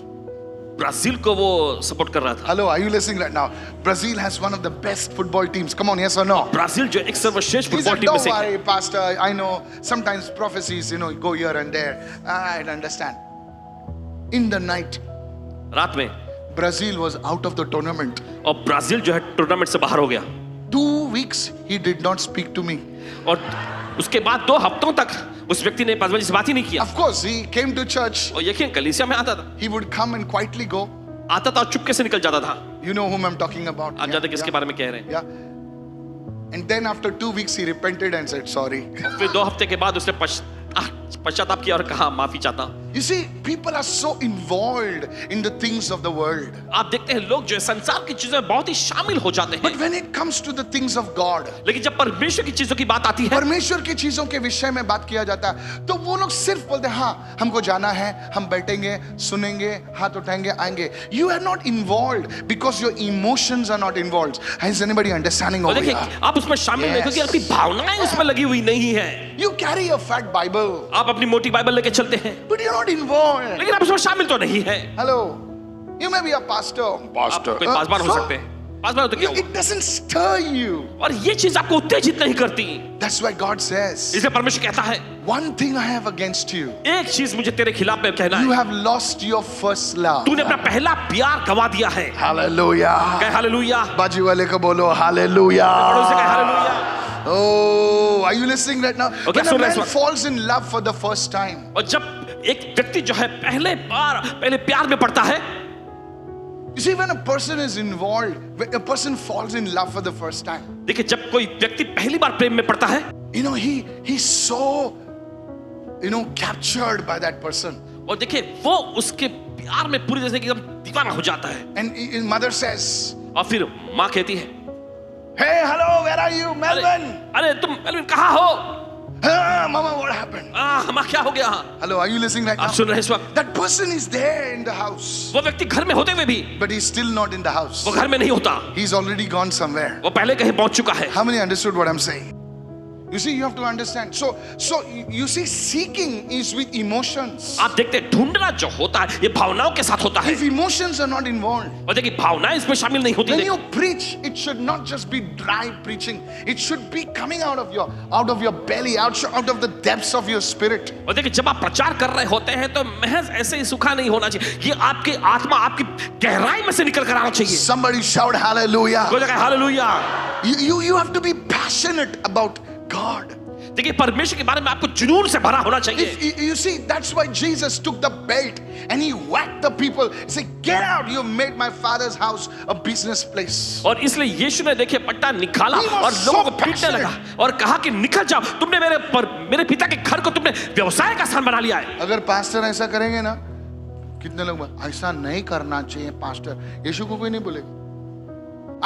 ब्राजील को वो सपोर्ट कर रहा था। Hello, are you listening right now? Brazil has one of the best football teams. Come on, yes or no? Brazil जो एक सर्वश्रेष्ठ He फुटबॉल said, टीम में don't से एक है। worry, Pastor. I know sometimes prophecies, go here and there. I understand. In the night, रात में Brazil was out of the tournament. और ब्राजील जो है टूर्नामेंट से बाहर हो गया 2 weeks, he did not speak to me. और उसके बाद 2 हफ्तों तक उस व्यक्ति ने पासवान जी से बात ही नहीं किया। Of course, he came to church. और यकीन कलीसिया में आता था, He would come and quietly go. आता था और चुपके से निकल जाता था। You know whom I'm talking about. आप जानते किसके बारे में कह रहे हैं? Yeah. And then after 2 weeks, he repented and said, sorry. फिर 2 हफ्ते के बाद उसने पश्चाताप किया और कहा माफी चाहता हूं। You see, people are so involved in the things of the world. आप देखते हैं लोग जो है संसार की चीजों में बहुत ही शामिल हो जाते But हैं, when it comes to the things of God, लेकिन जब परमेश्वर की चीजों की बात आती है, परमेश्वर की चीजों के विषय में बात किया जाता है, तो वो लोग सिर्फ बोलते हैं हाँ हमको जाना है, हम बैठेंगे, सुनेंगे, हाथ उठाएंगे, आएंगे. You are not involved because your emotions are not involved. Is anybody understanding और over देखिए here? आप उसमें शामिल नहीं Yes. क्योंकि आपकी भावनाएं उसमें लगी हुई नहीं है। You carry a fat Bible, आप अपनी मोटी बाइबल लेके चलते हैं, but you're not involved. लेकिन आप उसमें शामिल तो नहीं है। Hello, you may be a pastor. आप कोई पासवान हो सकते हैं, पास बार तो क्या हुआ? It doesn't stir you. और ये चीज आपको उत्तेजित नहीं करती। That's why God says, इसलिए परमेश्वर कहता है, one thing I have against you. एक चीज मुझे तेरे खिलाफ में कहना You है, have lost your first love. तूने अपना पहला प्यार गवा दिया है। Hallelujah. कहे हालेलुया। बाजी वाले को बोलो hallelujah. पड़ोसी से कहे hallelujah. Oh, are you listening right now? Okay, When a सुन रहे man इस वक्त। falls in love for the first time, और जब एक व्यक्ति जो है पहले प्यार में पड़ता है, you see, when a person is involved, when a person falls in love for the first time, देखिए जब कोई व्यक्ति पहली बार प्रेम में पड़ता है, he's so, captured by that person. और देखिए वो उसके प्यार में पूरी तरह से एकदम दीवाना हो जाता है। And his mother says, और फिर माँ कहती है, hey, hello, where are you, Melvin? अरे तुम मेलविन कहाँ हो? Mama, what happened? हमारा क्या हो गया? Hello, are you listening right आप now? सुन रहे हैं इस वक्त? That person is there in the house, वो व्यक्ति घर में होते हुए भी but he's still not in the house. वो घर में नहीं होता, He's already gone somewhere. वो पहले कहीं पहुंच चुका है। How many understood what I'm saying? You see, you have to understand. So you see, seeking is with emotions. आप देखते हैं ढूंढना जो होता है ये भावनाओं के साथ होता है, If emotions are not involved, और देखिए भावनाएं इसमें शामिल नहीं होती। when you preach, it should not just be dry preaching. It should be coming out of your belly, out of the depths of your spirit. और देखिए जब आप प्रचार कर रहे होते हैं तो महज ऐसे ही सूखा नहीं होना चाहिए, ये आपकी आत्मा आपकी गहराई में से निकल कर आना चाहिए। Somebody shout hallelujah. कोई जगह hallelujah. You have to be passionate about God. देखिए परमेश्वर के बारे में आपको जुनून से भरा होना चाहिए। If you see, that's why Jesus took the belt and he whacked the people. He said, "Get out! You made my father's house a business place." और इसलिए यीशु ने देखिए पट्टा निकाला He was और so लोगों को पीटने passionate. लगा और कहा कि निकल जाओ, तुमने मेरे पिता के घर को तुमने व्यवसाय का स्थान बना लिया है। अगर पास्टर ऐसा करेंगे ना, कितने लोग ऐसा नहीं करना चाहिए पास्टर, यीशु को कोई नहीं बोलेगा।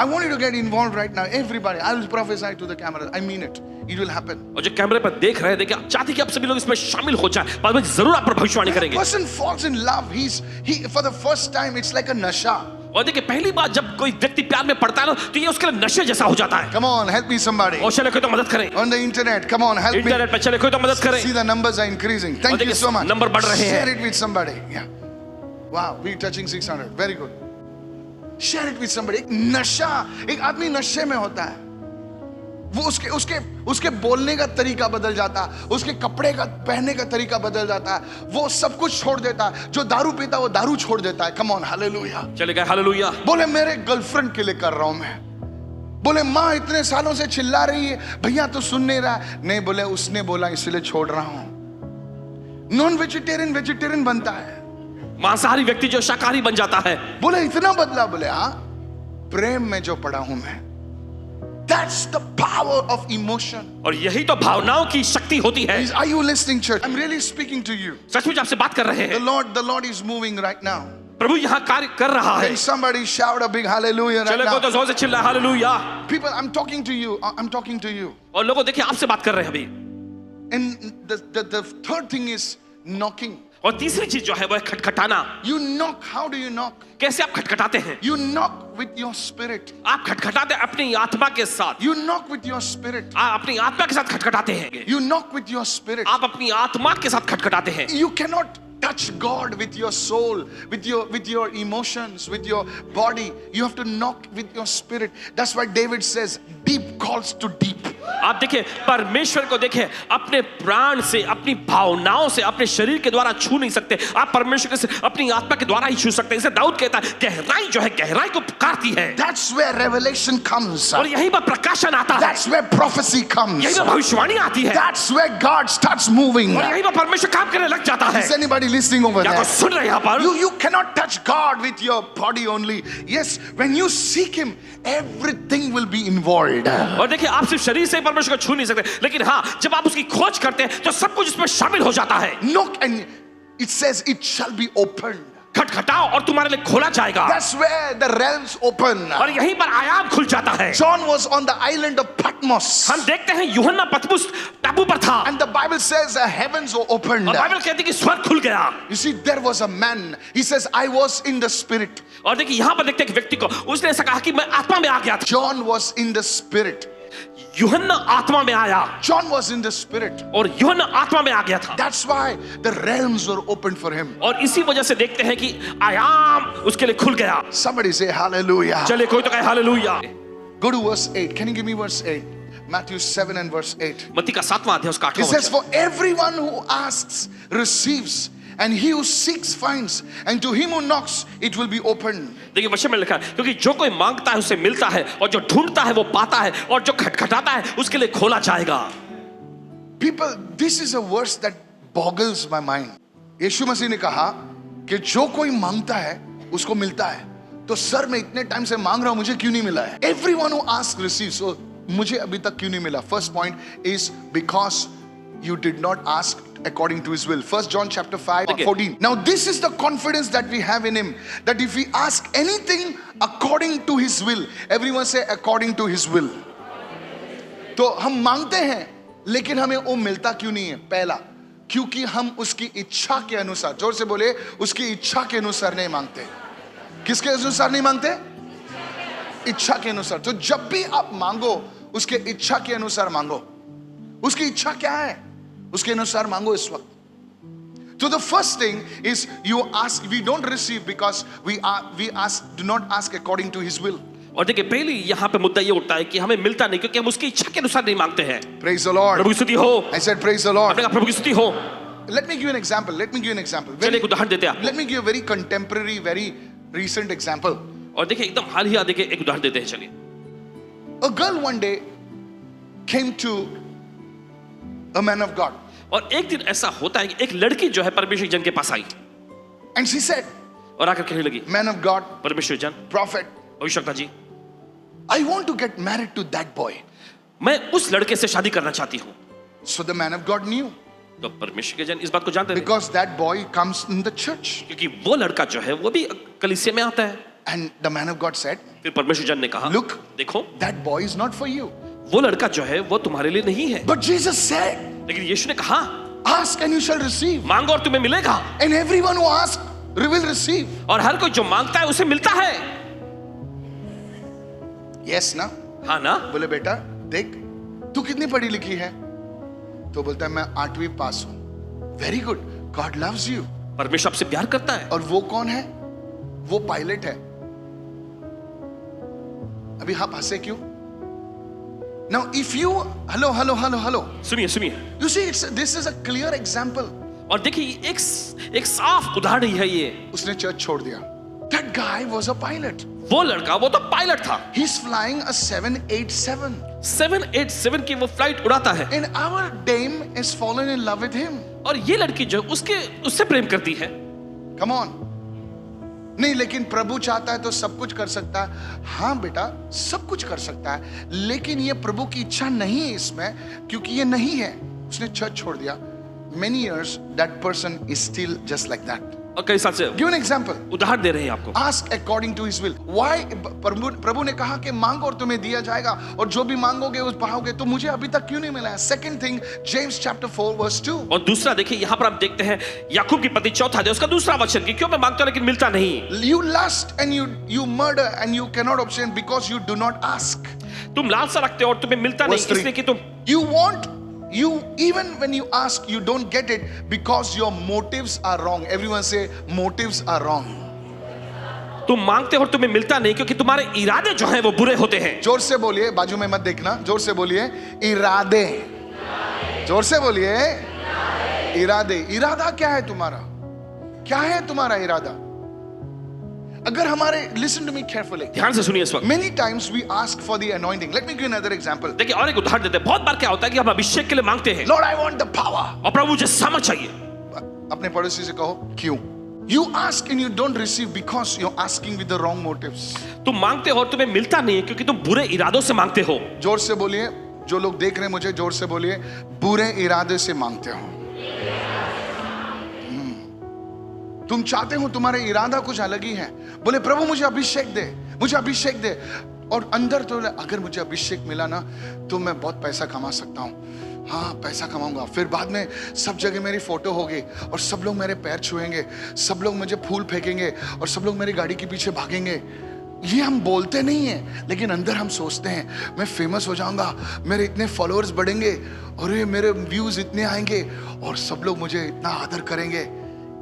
I want you to get involved right now, everybody. I will prophesy to the camera. I mean it. It will happen. और जो कैमरे पर देख रहे हैं, देखिए आप चाहते हैं कि आप सभी लोग इसमें शामिल हो जाएं, बाद में जरूर आप पर भविष्यवाणी When a करेंगे। person falls in love, he for the first time, it's like a nasha. और देखिए पहली बार जब कोई व्यक्ति प्यार में पड़ता है ना, तो ये उसके लिए नशे जैसा हो जाता है। Come on, help me somebody. और चले कोई तो मदद करें, On the internet, come on, help me. Internet पे चले कोई तो मदद करें। See, the numbers are increasing. Thank और you देखिए so much. नंबर बढ़ रहे हैं। Share it with somebody. Yeah. Wow, we're touching 600. Very good. Share it with somebody. एक नशा, एक आदमी नशे में होता है, वो उसके बोलने का तरीका बदल जाता है, उसके कपड़े का पहनने का तरीका बदल जाता है, वो सब कुछ छोड़ देता है। जो दारू पीता है वो दारू छोड़ देता है। Come on, hallelujah. चले गए हालेलुया। बोले मेरे गर्लफ्रेंड के लिए कर रहा हूं मैं। बोले माँ इतने सालों से चिल्ला रही है, भैया तो सुन नहीं रहा। नहीं, बोले उसने बोला इसलिए छोड़ रहा हूं। नॉन वेजिटेरियन बनता है, मांसाहारी व्यक्ति जो शाकाहारी बन जाता है। बोले इतना बदला। बोले हाँ, प्रेम में जो पड़ा हूं मैं। That's the power of emotion. और यही तो भावनाओं की शक्ति होती है। Are you listening, church? I'm really speaking to you. सचमुच आपसे बात कर रहे The हैं। Lord is moving right now. प्रभु यहाँ कार्य कर रहा है। Can somebody shout a big hallelujah right चले को now? तो जोर से चिल्ला hallelujah. People, I'm talking to you. I'm talking to you. और लोगों देखिए आपसे बात कर रहे हैं अभी। And the third thing is knocking. और तीसरी चीज जो है वो है खटखटाना। You knock. How do you knock? कैसे आप खटखटाते हैं? You knock with your spirit. आप खटखटाते हैं अपनी आत्मा के साथ। You knock with your spirit. आप अपनी आत्मा के साथ खटखटाते हैं। You knock with your spirit. आप अपनी आत्मा के साथ खटखटाते हैं। You cannot touch God with your soul, with your emotions, with your body. You have to knock with your spirit. That's why David says, deep calls to deep. आप देखिए परमेश्वर को देखिए अपने प्राण से, अपनी भावनाओं से, अपने शरीर के द्वारा छू नहीं सकते। आप परमेश्वर से अपनी आत्मा के द्वारा ही छू सकते हैं। इसे दाऊद कहता है गहराई जो है गहराई को पुकारती है। That's where revelation comes. और यहीं पर प्रकाशन आता है। That's where prophecy comes. यहीं पर भविष्यवाणी आती है। That's where God starts moving. और यहीं पर परमेश्वर काम करने लग जाता है। Is anybody listening over क्या there? कोई सुन रहे हैं यहाँ पर? You cannot touch God with your body only. Yes, when you seek Him, everything will be involved. और देखिए आप सिर्फ शरीर से परमेश्वर को छू नहीं सकते, लेकिन हाँ जब आप उसकी खोज करते हैं तो सब कुछ इसमें शामिल हो जाता है। Knock and it says it shall be opened. खटखटाओ और तुम्हारे लिए खोला जाएगा। That's where the realms open. और यहीं पर आयाम खुल जाता है। John was on the island of Patmos. हम देखते हैं यूहन्ना पतमुस टापू पर था। And the Bible says the heavens were opened. और बाइबल कहती है कि स्वर्ग खुल गया। You see, there was a man. He says, I was in the spirit. और देखिए यहाँ पर देखते हैं एक व्यक्ति को, उसने ऐसा कहा कि मैं आत्मा में आ गया था। John was in the spirit. यूहन्ना आत्मा में आया John was in the spirit. और यूहन्ना आत्मा में आ गया था। That's why the realms were opened for him. और इसी वजह से देखते हैं कि आयाम उसके लिए खुल गया। Somebody say hallelujah. चलिए कोई तो कहे hallelujah. Go to verse 8. Can you give me verse 8? Matthew 7 and verse 8. मत्ती का 7वां अध्याय उसका It 8वां says, वचन। for everyone who asks receives, and he who seeks finds, and to him who knocks it will be opened. देखिए वचन में लिखा है, क्योंकि जो कोई मांगता है उसे मिलता है, और जो ढूंढता है वो पाता है, और जो खटखटाता है उसके लिए खोला जाएगा। People, this is a verse that boggles my mind. यीशु मसीह ने कहा कि जो कोई मांगता है उसको मिलता है। तो सर मैं इतने टाइम से मांग रहा हूं, मुझे क्यों नहीं मिला है? Everyone who asks receives. So मुझे अभी तक क्यों नहीं मिला? First point is because you did not ask according to his will. 1 John chapter 5 Okay. 14. Now this is the confidence that we have in him, that if we ask anything according to his will, everyone say according to his will. तो हम मांगते हैं लेकिन हमें वो मिलता क्यों नहीं है? पहला, क्योंकि हम उसकी इच्छा के अनुसार, जोर से बोले, उसकी इच्छा के अनुसार नहीं मांगते। किसके अनुसार नहीं मांगते? इच्छा के अनुसार। तो जब भी आप मांगो उसके इच्छा के अनुसार मांगो। उसकी इच्छा क्या है उसके अनुसार मांगो इस वक्त। So the first thing is you ask, we don't receive because we do not ask according to his will. और देखिए पहले यहाँ पे मुद्दा ये उठता है कि हमें मिलता नहीं क्योंकि हम उसकी इच्छा के अनुसार नहीं मांगते हैं। Praise the Lord. प्रभु की स्तुति हो। I said praise the Lord. आपने कहा प्रभु की स्तुति हो। Let me give you an example. चलिए एक उदाहरण देते हैं आपको। Let me give a very contemporary, very recent example. और देखिए एकदम हाल ही देखिए एक उदाहरण देते हैं। चलिए A girl one day came to a man of God और एक दिन ऐसा होता है कि एक लड़की जो है परमेश्वर जन के पास आई and she said, और आकर कहने लगी, man of God, परमेश्वर जन, prophet, भविष्यवक्ता जी, I want to get married to that boy. मैं उस लड़के से शादी करना चाहती हूँ। So the man of God knew तो परमेश्वर के जन इस बात को जानते थे because that boy comes in the church. क्योंकि वो लड़का जो है वो भी कलीसिया में आता है। And the man of God said, फिर परमेश्वर जन ने कहा, Look, देखो that boy is not for you. वो लड़का जो है वो तुम्हारे लिए नहीं है। But Jesus said, लेकिन यीशु ने कहा, ask and you shall receive. मांगो और तुम्हें मिलेगा। And everyone who asks will receive. और हर कोई जो मांगता है उसे मिलता है। Yes ना? हाँ ना? बोले बेटा देख तू कितनी पढ़ी लिखी है? तो बोलता है मैं 8वीं पास हूं। Very good. God loves you. परमेश्वर आपसे प्यार करता है। और वो कौन है? वो पायलट है। अभी आप हंसे क्यों? Now if you hello सुनिए सुनिए। you see this is a clear example. और देखिए एक साफ उदाहरण ही है ये। उसने चर्च छोड़ दिया। That guy was a pilot. वो लड़का वो तो पायलट था। He's flying a 787. 787 की वो फ्लाइट उड़ाता है। And our dame is fallen in love with him. और ये लड़की जो उससे प्रेम करती है। Come on. नहीं लेकिन प्रभु चाहता है तो सब कुछ कर सकता है। हाँ बेटा सब कुछ कर सकता है लेकिन ये प्रभु की इच्छा नहीं है इसमें क्योंकि ये नहीं है। उसने चर्च छोड़ दिया। Many years that person is still just like that. और कई साल से Give an example. उदाहरण दे रहे हैं आपको। Ask according to his will. Why? प्रभु ने कहा कि मांगो और तुम्हें दिया जाएगा और जो भी मांगोगे उस पाओगे। तो मुझे अभी तक क्यों नहीं मिला है? Second thing, James chapter 4 verse 2. और दूसरा देखिए यहाँ पर आप देखते हैं याकूब की पत्री 4 अध्याय उसका दूसरा वचन कि क्यों मैं मांगता हूं लेकिन मिलता नहीं। You lust and you murder and you cannot obtain because you do not ask. तुम लालसा रखते हो और तुम्हें मिलता नहीं Verse 3. इसलिए कि तुम You want, you even when you ask, you don't get it because your motives are wrong. Everyone say motives are wrong. तुम मांगते हो और तुम्हें मिलता नहीं क्योंकि तुम्हारे इरादे जो हैं वो बुरे होते हैं। जोर से बोलिए, बाजू में मत देखना, जोर से बोलिए इरादे। जोर से बोलिए इरादे। इरादा क्या है तुम्हारा? क्या है तुम्हारा इरादा? अगर हमारे, listen to me carefully. ध्यान से सुनिए इस वक्त। Many times we ask for the anointing. Let me give you another example. देखिए और एक उदाहरण देते हैं। बहुत बार क्या होता है कि हम अभिषेक के लिए मांगते हैं Lord, I want the power. और प्रभु मुझे समझ चाहिए। अपने पड़ोसी से कहो क्यों? You ask and you don't receive because you're asking with the wrong motives. तुम मांगते हो और तुम्हें मिलता नहीं है क्योंकि तुम बुरे इरादों से मांगते हो। जोर से बोलिए, जो लोग देख रहे हैं मुझे जोर से बोलिए, बुरे इरादे से मांगते हो। तुम चाहते हो, तुम्हारे इरादा कुछ अलग ही है। बोले प्रभु मुझे अभिषेक दे, मुझे अभिषेक दे, और अंदर तो अगर मुझे अभिषेक मिला ना तो मैं बहुत पैसा कमा सकता हूँ। हाँ पैसा कमाऊंगा, फिर बाद में सब जगह मेरी फोटो होगी और सब लोग मेरे पैर छुएंगे, सब लोग मुझे फूल फेंकेंगे और सब लोग मेरी गाड़ी के पीछे भागेंगे। ये हम बोलते नहीं हैं, लेकिन अंदर हम सोचते हैं मैं फेमस हो जाऊंगा, मेरे इतने फॉलोअर्स बढ़ेंगे और ये मेरे व्यूज इतने आएंगे और सब लोग मुझे इतना आदर करेंगे।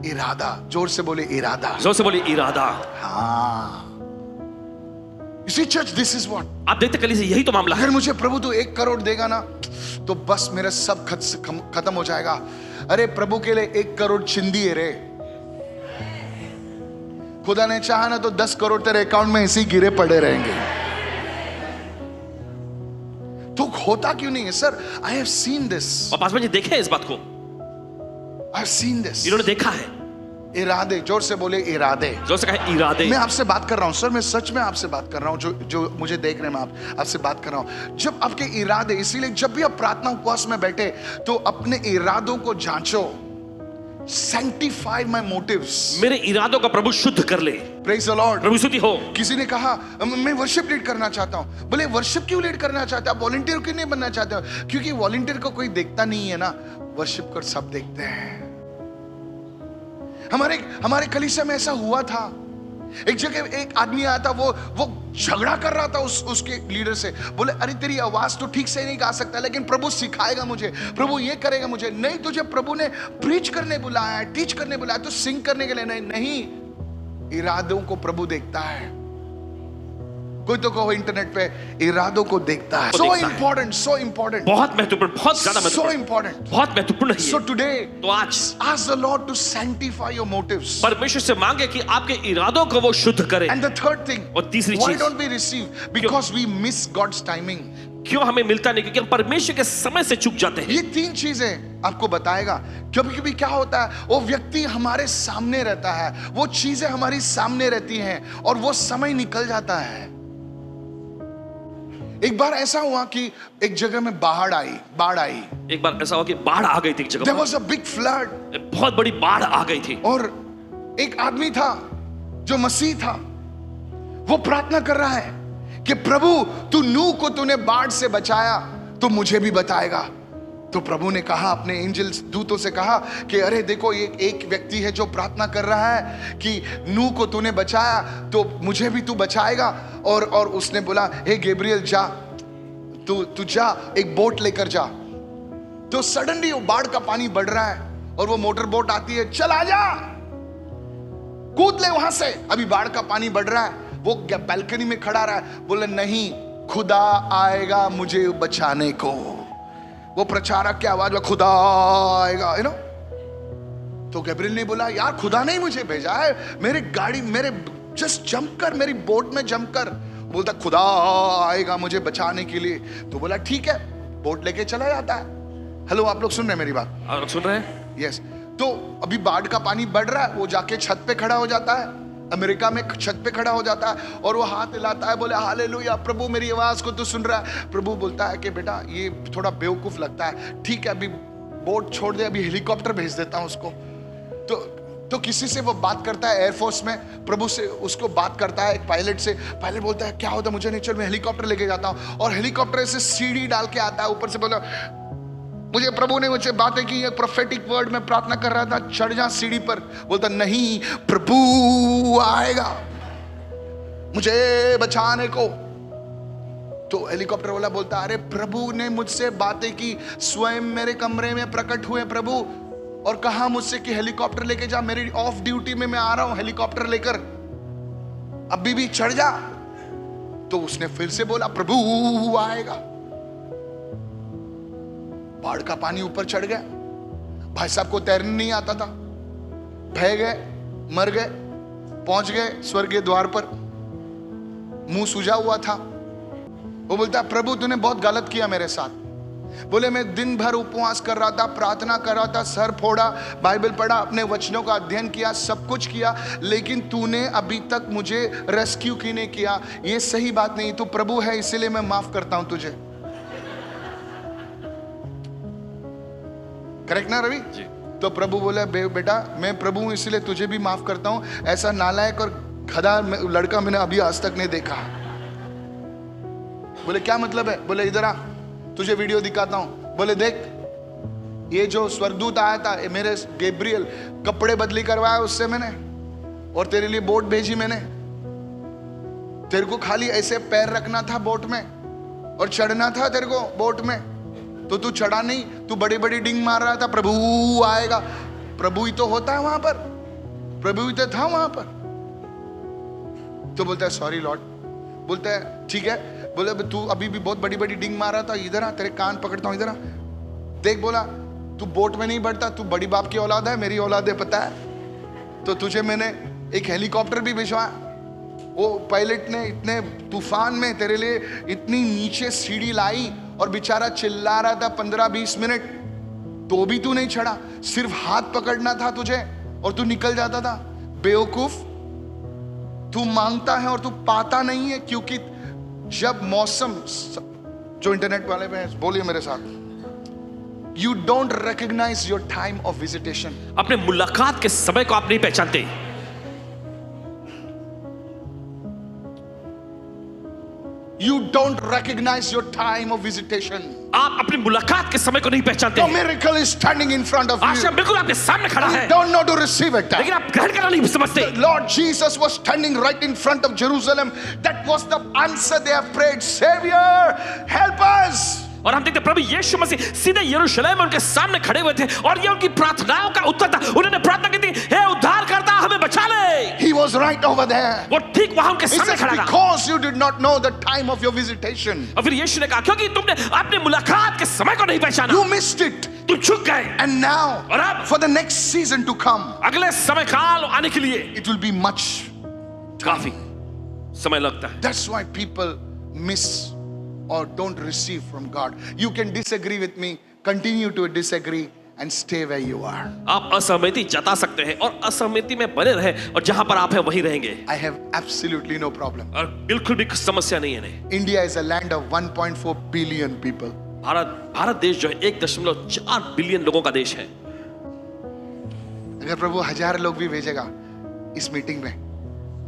इरादा, जोर से बोले इरादा, जोर से बोलिए इरादा। हाँ। You see church, this is what, आप देखते कलीसिया यही तो मामला है। अगर मुझे प्रभु तो 1 करोड़ देगा ना तो बस मेरा सब खत्म हो जाएगा। अरे प्रभु के लिए 1 करोड़ चिंदी है रे। खुदा ने चाहा ना तो 10 करोड़ तेरे अकाउंट में ऐसे ही गिरे पड़े रहेंगे। तो होता क्यों नहीं है sir? I have seen this. और पासवान जी देखे इस बात को, आई हैव सीन दिस। इन्होंने देखा है। इरादे, जोर से बोले इरादे। जोर से कहे इरादे। मैं आपसे बात कर रहा हूं सर, मैं सच में आपसे बात कर रहा हूं, जो मुझे देख रहे हैं, मैं आपसे बात कर रहा हूं। जब आपके इरादे, इसीलिए जब भी आप प्रार्थना उपवास में बैठे तो अपने इरादों को जांचो। Sanctify my motives. मेरे इरादों का प्रभु शुद्ध कर ले। Praise the Lord. प्रभु स्तुति हो। किसी ने कहा मैं वर्शिप लीड करना चाहता हूं। बोले वर्शिप क्यों लीड करना चाहते हो? वॉलंटियर क्यों नहीं बनना चाहते हो? क्योंकि वॉलंटियर को कोई देखता नहीं है ना, वर्शिप को सब देखते हैं। हमारे कलीसिया में ऐसा हुआ था। एक जगह एक आदमी आया था, वो झगड़ा कर रहा था उसके लीडर से। बोले अरे तेरी आवाज तो ठीक से नहीं गा सकता, लेकिन प्रभु सिखाएगा मुझे, प्रभु ये करेगा मुझे। नहीं, तुझे प्रभु ने प्रीच करने बुलाया है, टीच करने बुलाया, तो सिंग करने के लिए नहीं। इरादों को प्रभु देखता है। कोई तो कहो इंटरनेट पे, इरादों को देखता है। सो इंपॉर्टेंट, सो इंपॉर्टेंट, बहुत महत्वपूर्ण, बहुत ज्यादा महत्वपूर्ण, सो इंपॉर्टेंट, बहुत महत्वपूर्ण है। सो टुडे, तो आज ask the Lord to sanctify your motives. परमेश्वर से मांगे कि आपके इरादों को वो शुद्ध करे। And the third thing, और तीसरी why चीज, don't we receive? Because we miss God's timing. क्यों हमें मिलता नहीं? क्योंकि हम परमेश्वर के समय से चूक जाते हैं। ये 3 चीजें आपको बताएगा। कभी कभी क्या होता है, वो व्यक्ति हमारे सामने रहता है, वो चीजें हमारी सामने रहती हैं और वो समय निकल जाता है। एक बार ऐसा हुआ कि एक जगह में बाढ़ आई। एक बार ऐसा हुआ कि बाढ़ आ गई थी एक जगह There पर। was a big flood. बहुत बड़ी बाढ़ आ गई थी। और एक आदमी था जो मसीह था, वो प्रार्थना कर रहा है कि प्रभु तू नूह को तूने बाढ़ से बचाया तो मुझे भी बताएगा। तो प्रभु ने कहा, अपने एंजल दूतों से कहा कि अरे देखो ये एक व्यक्ति है जो प्रार्थना कर रहा है कि नूह को तूने बचाया तो मुझे भी तू बचाएगा। और उसने बोला हे गैब्रियल जा, तू जा, एक बोट लेकर जा। तो सडनली वो बाढ़ का पानी बढ़ रहा है और वो मोटर बोट आती है, चल आ जा, कूद ले वहां से, अभी बाढ़ का पानी बढ़ रहा है। वो बैल्कनी में खड़ा रहा है, बोले नहीं, खुदा आएगा मुझे बचाने को। वो प्रचारक की आवाज में खुदा आएगा, यू नो। तो गैब्रियल ने बोला यार खुदा ने मुझे भेजा है, मेरे जस्ट जंप कर, मेरी बोट में जंप कर। बोलता खुदा आएगा मुझे बचाने के लिए। तो बोला ठीक है, बोट लेके चला जाता है। हेलो, आप लोग सुन रहे हैं मेरी बात? आप लोग सुन रहे हैं? यस। तो अभी बाढ़ का पानी बढ़ रहा है, वो जाके छत पे खड़ा हो जाता है, अमेरिका में छत पे खड़ा हो जाता है और वो हाथ हिलाता है, बोले हालेलुया, प्रभु मेरी आवाज को तू सुन रहा है। प्रभु बोलता है कि बेटा ये थोड़ा बेवकूफ लगता है, ठीक है अभी बोट छोड़ दे, अभी हेलीकॉप्टर भेज देता हूं उसको। तो किसी से वो बात करता है एयरफोर्स में, प्रभु से उसको बात करता है एक पायलट से। पायलट बोलता है क्या होता है, मुझे नहीं, चल मैं हेलीकॉप्टर लेके जाता हूं। और हेलीकॉप्टर से सीढ़ी डाल के आता है ऊपर से, बोला मुझे प्रभु ने मुझे बातें की, एक प्रोफेटिक वर्ड में प्रार्थना कर रहा था, चढ़ जा सीढ़ी पर। बोलता नहीं, प्रभु आएगा मुझे बचाने को। तो हेलीकॉप्टर वाला बोलता अरे प्रभु ने मुझसे बातें की, स्वयं मेरे कमरे में प्रकट हुए प्रभु और कहा मुझसे कि हेलीकॉप्टर लेके जा, मेरी ऑफ ड्यूटी में मैं आ रहा हूं हेलीकॉप्टर लेकर, अभी भी चढ़ जा। तो उसने फिर से बोला प्रभु आएगा। बाढ़ का पानी ऊपर चढ़ गया, भाई साहब को तैरने नहीं आता था, बह गए, मर गए, पहुंच गए स्वर्गीय द्वार पर, मुंह सूजा हुआ था। वो बोलता प्रभु तूने बहुत गलत किया मेरे साथ। बोले मैं दिन भर उपवास कर रहा था, प्रार्थना कर रहा था, सर फोड़ा, बाइबल पढ़ा, अपने वचनों का अध्ययन किया, सब कुछ किया, लेकिन तूने अभी तक मुझे रेस्क्यू क्यों नहीं किया? ये सही बात नहीं, तू प्रभु है इसीलिए मैं माफ करता हूं तुझे। करेक्ट ना रवि जी? तो प्रभु बोले बेटा मैं प्रभु हूं इसलिए तुझे भी माफ करता हूं, ऐसा नालायक और गधा लड़का मैंने अभी आज तक नहीं देखा। बोले क्या मतलब है? बोले इधर आ, तुझे वीडियो दिखाता हूं। बोले देख, ये जो स्वर्गदूत आया था मेरे गैब्रियल, कपड़े बदली करवाया उससे मैंने, और तेरे लिए बोट भेजी मैंने, तेरे को खाली ऐसे पैर रखना था बोट में और चढ़ना था तेरे को बोट में, तो तू चढ़ा नहीं, तू बड़ी बड़ी डिंग मार रहा था, प्रभु आएगा। प्रभु ही तो होता है वहां पर, प्रभु ही तो था वहां पर। तो बोलता है सॉरी लॉर्ड, बोलता है ठीक है, बोले तू अभी भी बहुत बड़ी बड़ी डिंग मार रहा था, इधर आ, तेरे कान पकड़ता हूं, इधर आ देख। बोला तू बोट में नहीं बढ़ता, तू बड़ी बाप की औलाद है, मेरी औलाद है पता है, तो तुझे मैंने एक हेलीकॉप्टर भी भिजवाया। वो पायलट ने इतने तूफान में तेरे लिए इतनी नीचे सीढ़ी लाई और बेचारा चिल्ला रहा था 15-20 मिनट, तो भी तू नहीं चढ़ा, सिर्फ हाथ पकड़ना था तुझे और तू निकल जाता था। बेवकूफ, तू मांगता है और तू पाता नहीं है, क्योंकि जब मौसम, जो इंटरनेट वाले पे बोलिए मेरे साथ, you don't recognise your time of visitation. अपने मुलाकात के समय को आप नहीं पहचानते। You don't recognize your time of visitation. आप अपनी मुलाकात के समय को नहीं पहचानते। Your miracle is standing in front of you. आशा बिल्कुल आपके सामने खड़ा है, You don't know to receive it. लेकिन आप ग्रहण करना नहीं समझते। Lord Jesus was standing right in front of Jerusalem. That was the answer they have prayed. Savior, help us. और हम देखते प्रभु यीशु मसीह सीधे यरूशलेम में उनके सामने खड़े हुए थे और ये उनकी प्रार्थनाओं का उत्तर था। उन्होंने प्रार्थना की थी, हे उद्धारकर्ता हमें बचा ले। He was right over there. वो ठीक वहां उनके He सामने says, खड़ा था। because you did not know the time of your visitation, और फिर यीशु ने कहा क्योंकि तुमने अपनी मुलाकात के समय को नहीं पहचाना, you missed it. तुम चूक गए। And now, और अब for the next season to come, अगले समय काल आने के लिए it will be much. काफी समय लगता है। That's why people miss or don't receive from God. You can disagree with me, continue to disagree and stay where you are. आप असहमति जता सकते हैं और असहमति में बने रहे और जहां पर आप हैं वहीं रहेंगे। I have absolutely no problem. और बिल्कुल भी समस्या नहीं है नहीं। India is a land of 1.4 billion people. Bharat देश जो है 1.4 बिलियन लोगों का देश है। अगर प्रभु 1000 लोग भी भेजेगा इस मीटिंग में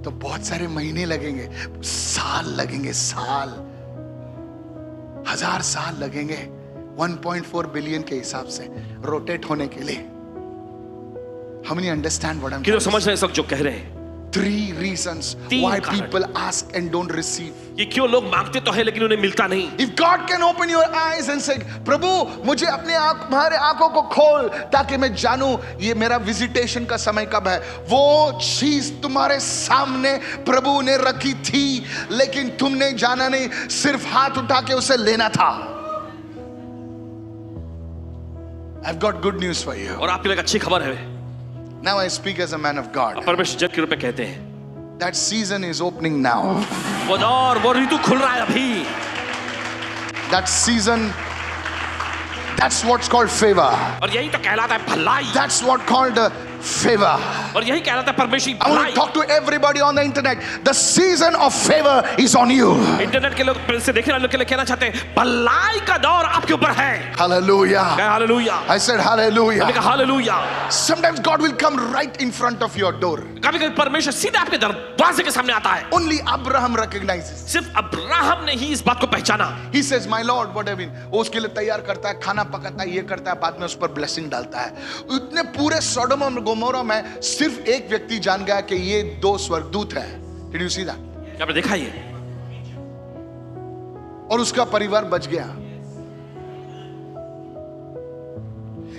तो बहुत सारे महीने लगेंगे, साल लगेंगे, साल, 1000 साल लगेंगे 1.4 बिलियन के हिसाब से रोटेट होने के लिए। हम नहीं अंडरस्टैंड व्हाट आई एम कि तो समझ रहे हैं सब जो कह रहे हैं। 3 reasons why people ask and don't receive. ये क्यों लोग मांगते तो है लेकिन उन्हें मिलता नहीं। If God can open your eyes and say, प्रभु मुझे अपने तुम्हारे आंखों को खोल ताकि मैं जानूं ये मेरा विजिटेशन का समय कब है, वो चीज तुम्हारे सामने प्रभु ने रखी थी लेकिन तुमने जाना नहीं, सिर्फ हाथ उठा के उसे लेना था। I've got good news for you. और आपके लिए अच्छी खबर है। Now I speak as a man of God. परमेश्वर जन के रूप में कहते हैं That season is opening now. वो ऋतु खुल रहा है अभी। That season, that's what's called favor. और यही तो कहलाता है भलाई। That's what called favor. और यही कहलाता है परमेश्वर की I want भलाई। to talk to everybody on the internet. The season of favor is on you. Internet के लोग से देखने वालों के लिए कहना चाहते हैं भलाई का दौर आपके ऊपर है। Hallelujah. Hallelujah. I said hallelujah. मैंने कहा hallelujah. Sometimes God will come right in front of your door. कभी-कभी परमेश्वर सीधे आपके दरवाजे के सामने आता है। Only Abraham recognizes. सिर्फ अब्राहम ने ही इस बात को पहचाना। He says, my Lord, what have been? वो उसके लिए तैयार करता है, खाना पकाता है, ये करता है, बाद में उस पर ब्लेसिंग डालता है। इतने पूरे सोडोम और गोमोरा में सिर्फ एक व्यक्ति जान गया कि ये 2 स्वर्गदूत है। Did you see that? आपने देखा ये? और उसका परिवार बच गया।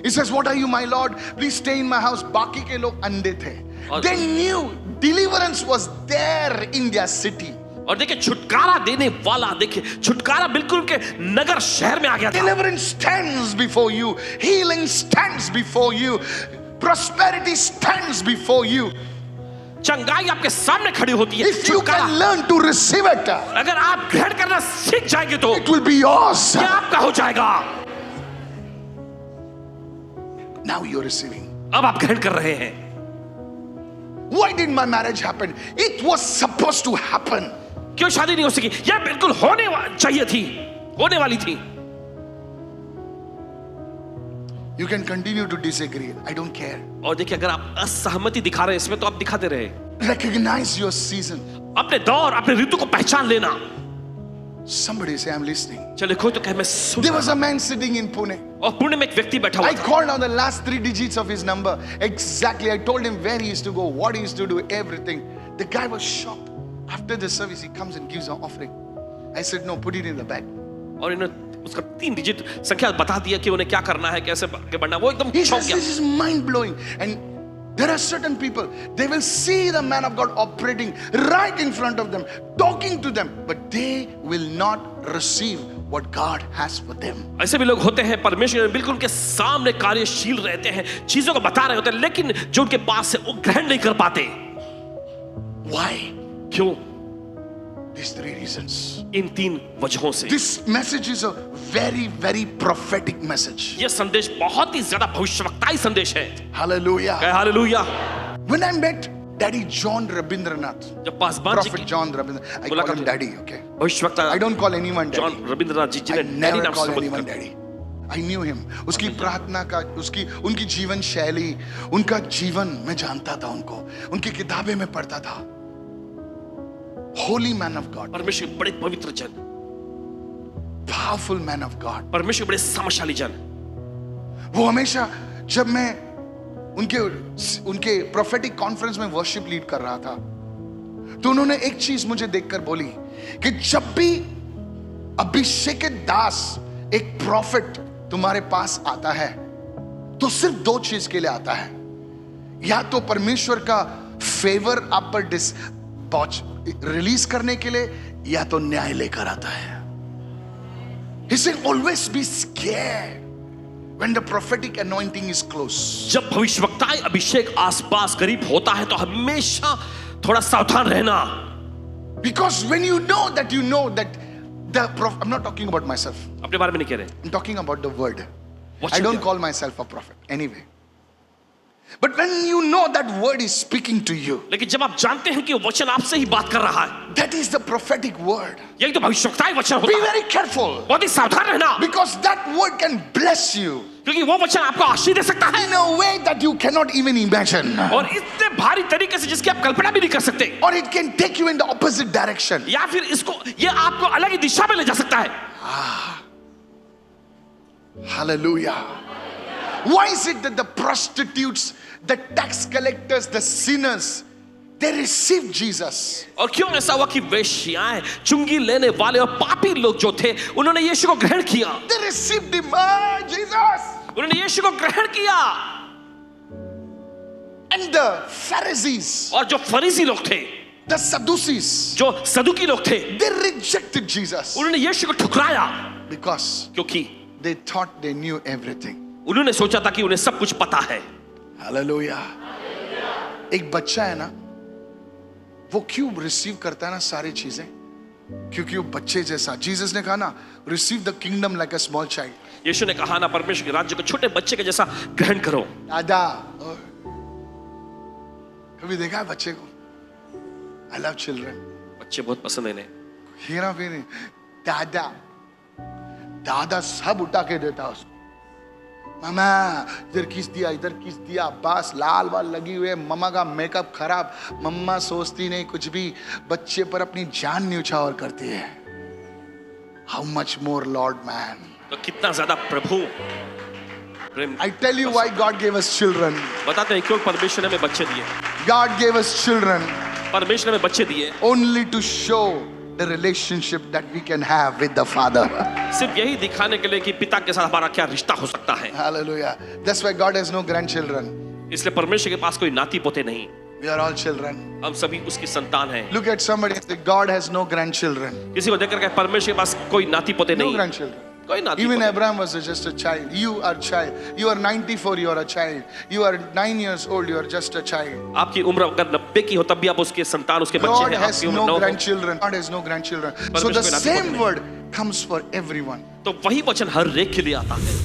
He says, what are you, my Lord? Please stay in my house. बाकी के लोग अंधे थे। They knew deliverance was there in their city. और देखिए छुटकारा देने वाला, देखिए छुटकारा बिल्कुल उनके नगर शहर में आ गया था। Deliverance stands before you. Healing stands before you. Prosperity stands before you. चंगाई आपके सामने खड़ी होती है। If you can learn to receive it, अगर आप ग्रहण करना सीख जाएंगे तो it will be yours. ये आपका हो जाएगा। Now you're receiving. अब आप ग्रहण कर रहे हैं। Why did my marriage happen? It was supposed to happen. क्यों शादी नहीं हो सकी? यह बिल्कुल चाहिए थी, होने वाली थी। You can continue to disagree. I don't care. और देखिए अगर आप असहमति दिखा रहे हैं इसमें तो आप दिखाते रहे। Recognize your season. अपने दौर, अपने ऋतु को पहचान लेना। Somebody say, I'm listening. चलो कोई तो कहे मैं सुन। There was a man sitting in Pune. और पुणे में एक व्यक्ति बैठा हुआ I था। called out the last 3 digits of his number. Exactly. I told him where he used to go, what he used to do, everything. The guy was shocked. After the service, he comes and gives an offering. I said, no, put it in the bag. और इन्होंने उसका 3 डिजिट संख्या बता दिया कि उन्हें क्या करना है, कैसे आगे बढ़ना है। वो एकदम He चौंक says, गया। this is mind blowing. And there are certain people, they will see the man of God operating right in front of them, talking to them, but they will not receive what God has for them. ऐसे भी लोग होते हैं, परमेश्वर बिल्कुल उनके सामने कार्यशील रहते हैं, चीजों को बता रहे होते हैं, लेकिन जो उनके पास है वो ग्रहण नहीं कर पाते। Why? क्यों? These 3 reasons. इन 3 वजहों से। This message is a very, very prophetic message. ये संदेश बहुत ही ज्यादा भविष्यवक्ताई संदेश है। Hallelujah. Hallelujah. When I met Daddy John Rabindranath, जब पासवान जी Prophet की John Rabindranath, I call him Daddy, okay? भविष्यवक्ता I don't call anyone John Daddy. Ravindranath ji I जिन्हें डैडी never नाम से call संबोधित anyone करते हैं। Daddy. I knew him. उसकी प्रार्थना का, उनकी जीवन शैली, उनका जीवन मैं जानता था उनको, उनकी किताबें में पढ़ता था। Holy man of God, परमेश्वर के बड़े पवित्र जन, powerful man of God. परमेश्वर के बड़े सामर्थ्यशाली जन। वो हमेशा जब मैं उनके प्रोफेटिक कॉन्फ्रेंस में वर्शिप लीड कर रहा था, तो उन्होंने एक चीज मुझे देखकर बोली कि जब भी अभिषेकित दास एक प्रॉफिट तुम्हारे पास आता है तो सिर्फ 2 चीज के लिए आता है, या तो परमेश्वर का फेवर आप पर रिलीज करने के लिए, या तो न्याय लेकर आता है। He said, always be scared when the prophetic anointing is close. जब भविष्यवक्ताई अभिषेक आसपास करीब होता है तो हमेशा थोड़ा सावधान रहना। Because when you know that I'm not talking about myself. अपने बारे में नहीं कह रहे। I'm talking about the word. What I you don't do? call myself a prophet anyway. But when you know that word is speaking to you, लेकिन जब आप जानते हैं कि वो वचन आपसे ही बात कर रहा है, that is the prophetic word. यही तो भविष्यवक्ताई वचन Be होता है। very careful, बहुत ही सावधान रहना, because that word can bless you क्योंकि वो वचन आपको आशीष दे सकता है in a way that you cannot even imagine. और इतने भारी तरीके से जिसकी आप कल्पना भी नहीं कर सकते, Or it can take you in the opposite direction. या फिर ये आपको अलग ही दिशा में ले जा सकता है। Hallelujah. Why is it that the prostitutes, the tax collectors, the sinners, they received Jesus? और क्यों ऐसा हुआ कि वेश्याएं, चुंगी लेने वाले और पापी लोग जो थे, उन्होंने यीशु को ग्रहण किया। They received him, ah, Jesus. उन्होंने यीशु को ग्रहण किया। And the Pharisees, और जो फरीसी लोग थे, the Sadducees, जो सदुकी लोग थे, they rejected Jesus उन्होंने यीशु को ठुकराया, because क्योंकि they thought they knew everything. उन्होंने सोचा था कि उन्हें सब कुछ पता है। Hallelujah. एक बच्चा है ना, वो क्यों रिसीव करता है ना सारी चीजें? क्योंकि वो बच्चे जैसा, जीसस ने कहा ना, receive the kingdom like a small child. Yeshu ने कहा ना, परमेश्वर के राज्य को छोटे बच्चे के जैसा ग्रहण करो। दादा, कभी देखा है बच्चे को? I love children. बच्चे बहुत पसंद है इन्हें। हेरा फेरी, दादा दादा सब उठा के देता उसको। मामा इधर किस दिया, इधर किस दिया, बस लाल वाल लगी हुई है, मम्मा का मेकअप खराब, मम्मा सोचती नहीं कुछ भी, बच्चे पर अपनी जान न्यौछावर करती है। How much more Lord man. तो कितना ज्यादा प्रभु प्रेम। I tell you why God gave us children. बताते हैं क्यों परमेश्वर ने हमें बच्चे दिए। God gave us children परमेश्वर ने हमें बच्चे दिए only to show the relationship that we can have with the Father. सिर्फ यही दिखाने के लिए कि पिता के साथ हमारा क्या रिश्ता हो सकता है। Hallelujah. That's why God has no grandchildren. इसलिए परमेश्वर के पास कोई नाती पोते नहीं, We are all children. हम सभी उसकी संतान हैं। Look at somebody and say, God has no grandchildren. किसी को देखकर कहे परमेश्वर के पास कोई नाती पोते No नहीं, grandchildren. कोई नाती Even पोते। Abraham was just a child. You are a child. You are 94, you are a child. You are 9 years old, you are just a child. आपकी उम्र अगर 90 की हो तब भी आप उसके संतान, उसके बच्चे God हैं। has आपकी उम्र no 9 हो, grandchildren. God has no grandchildren. So परमेश्वर the कोई नाती पोते same नहीं। word comes for everyone. तो वही वचन हर एक के लिए आता है।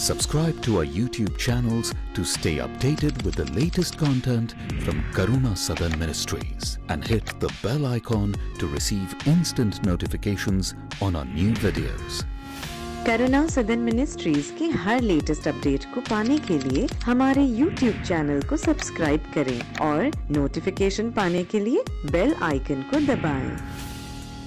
Subscribe to our YouTube channels to stay updated with the latest content from Karuna Southern Ministries and hit the bell icon to receive instant notifications on our new videos. करुणा सदन मिनिस्ट्रीज के हर लेटेस्ट अपडेट को पाने के लिए हमारे YouTube चैनल को सब्सक्राइब करें और नोटिफिकेशन पाने के लिए बेल आइकन को दबाएं।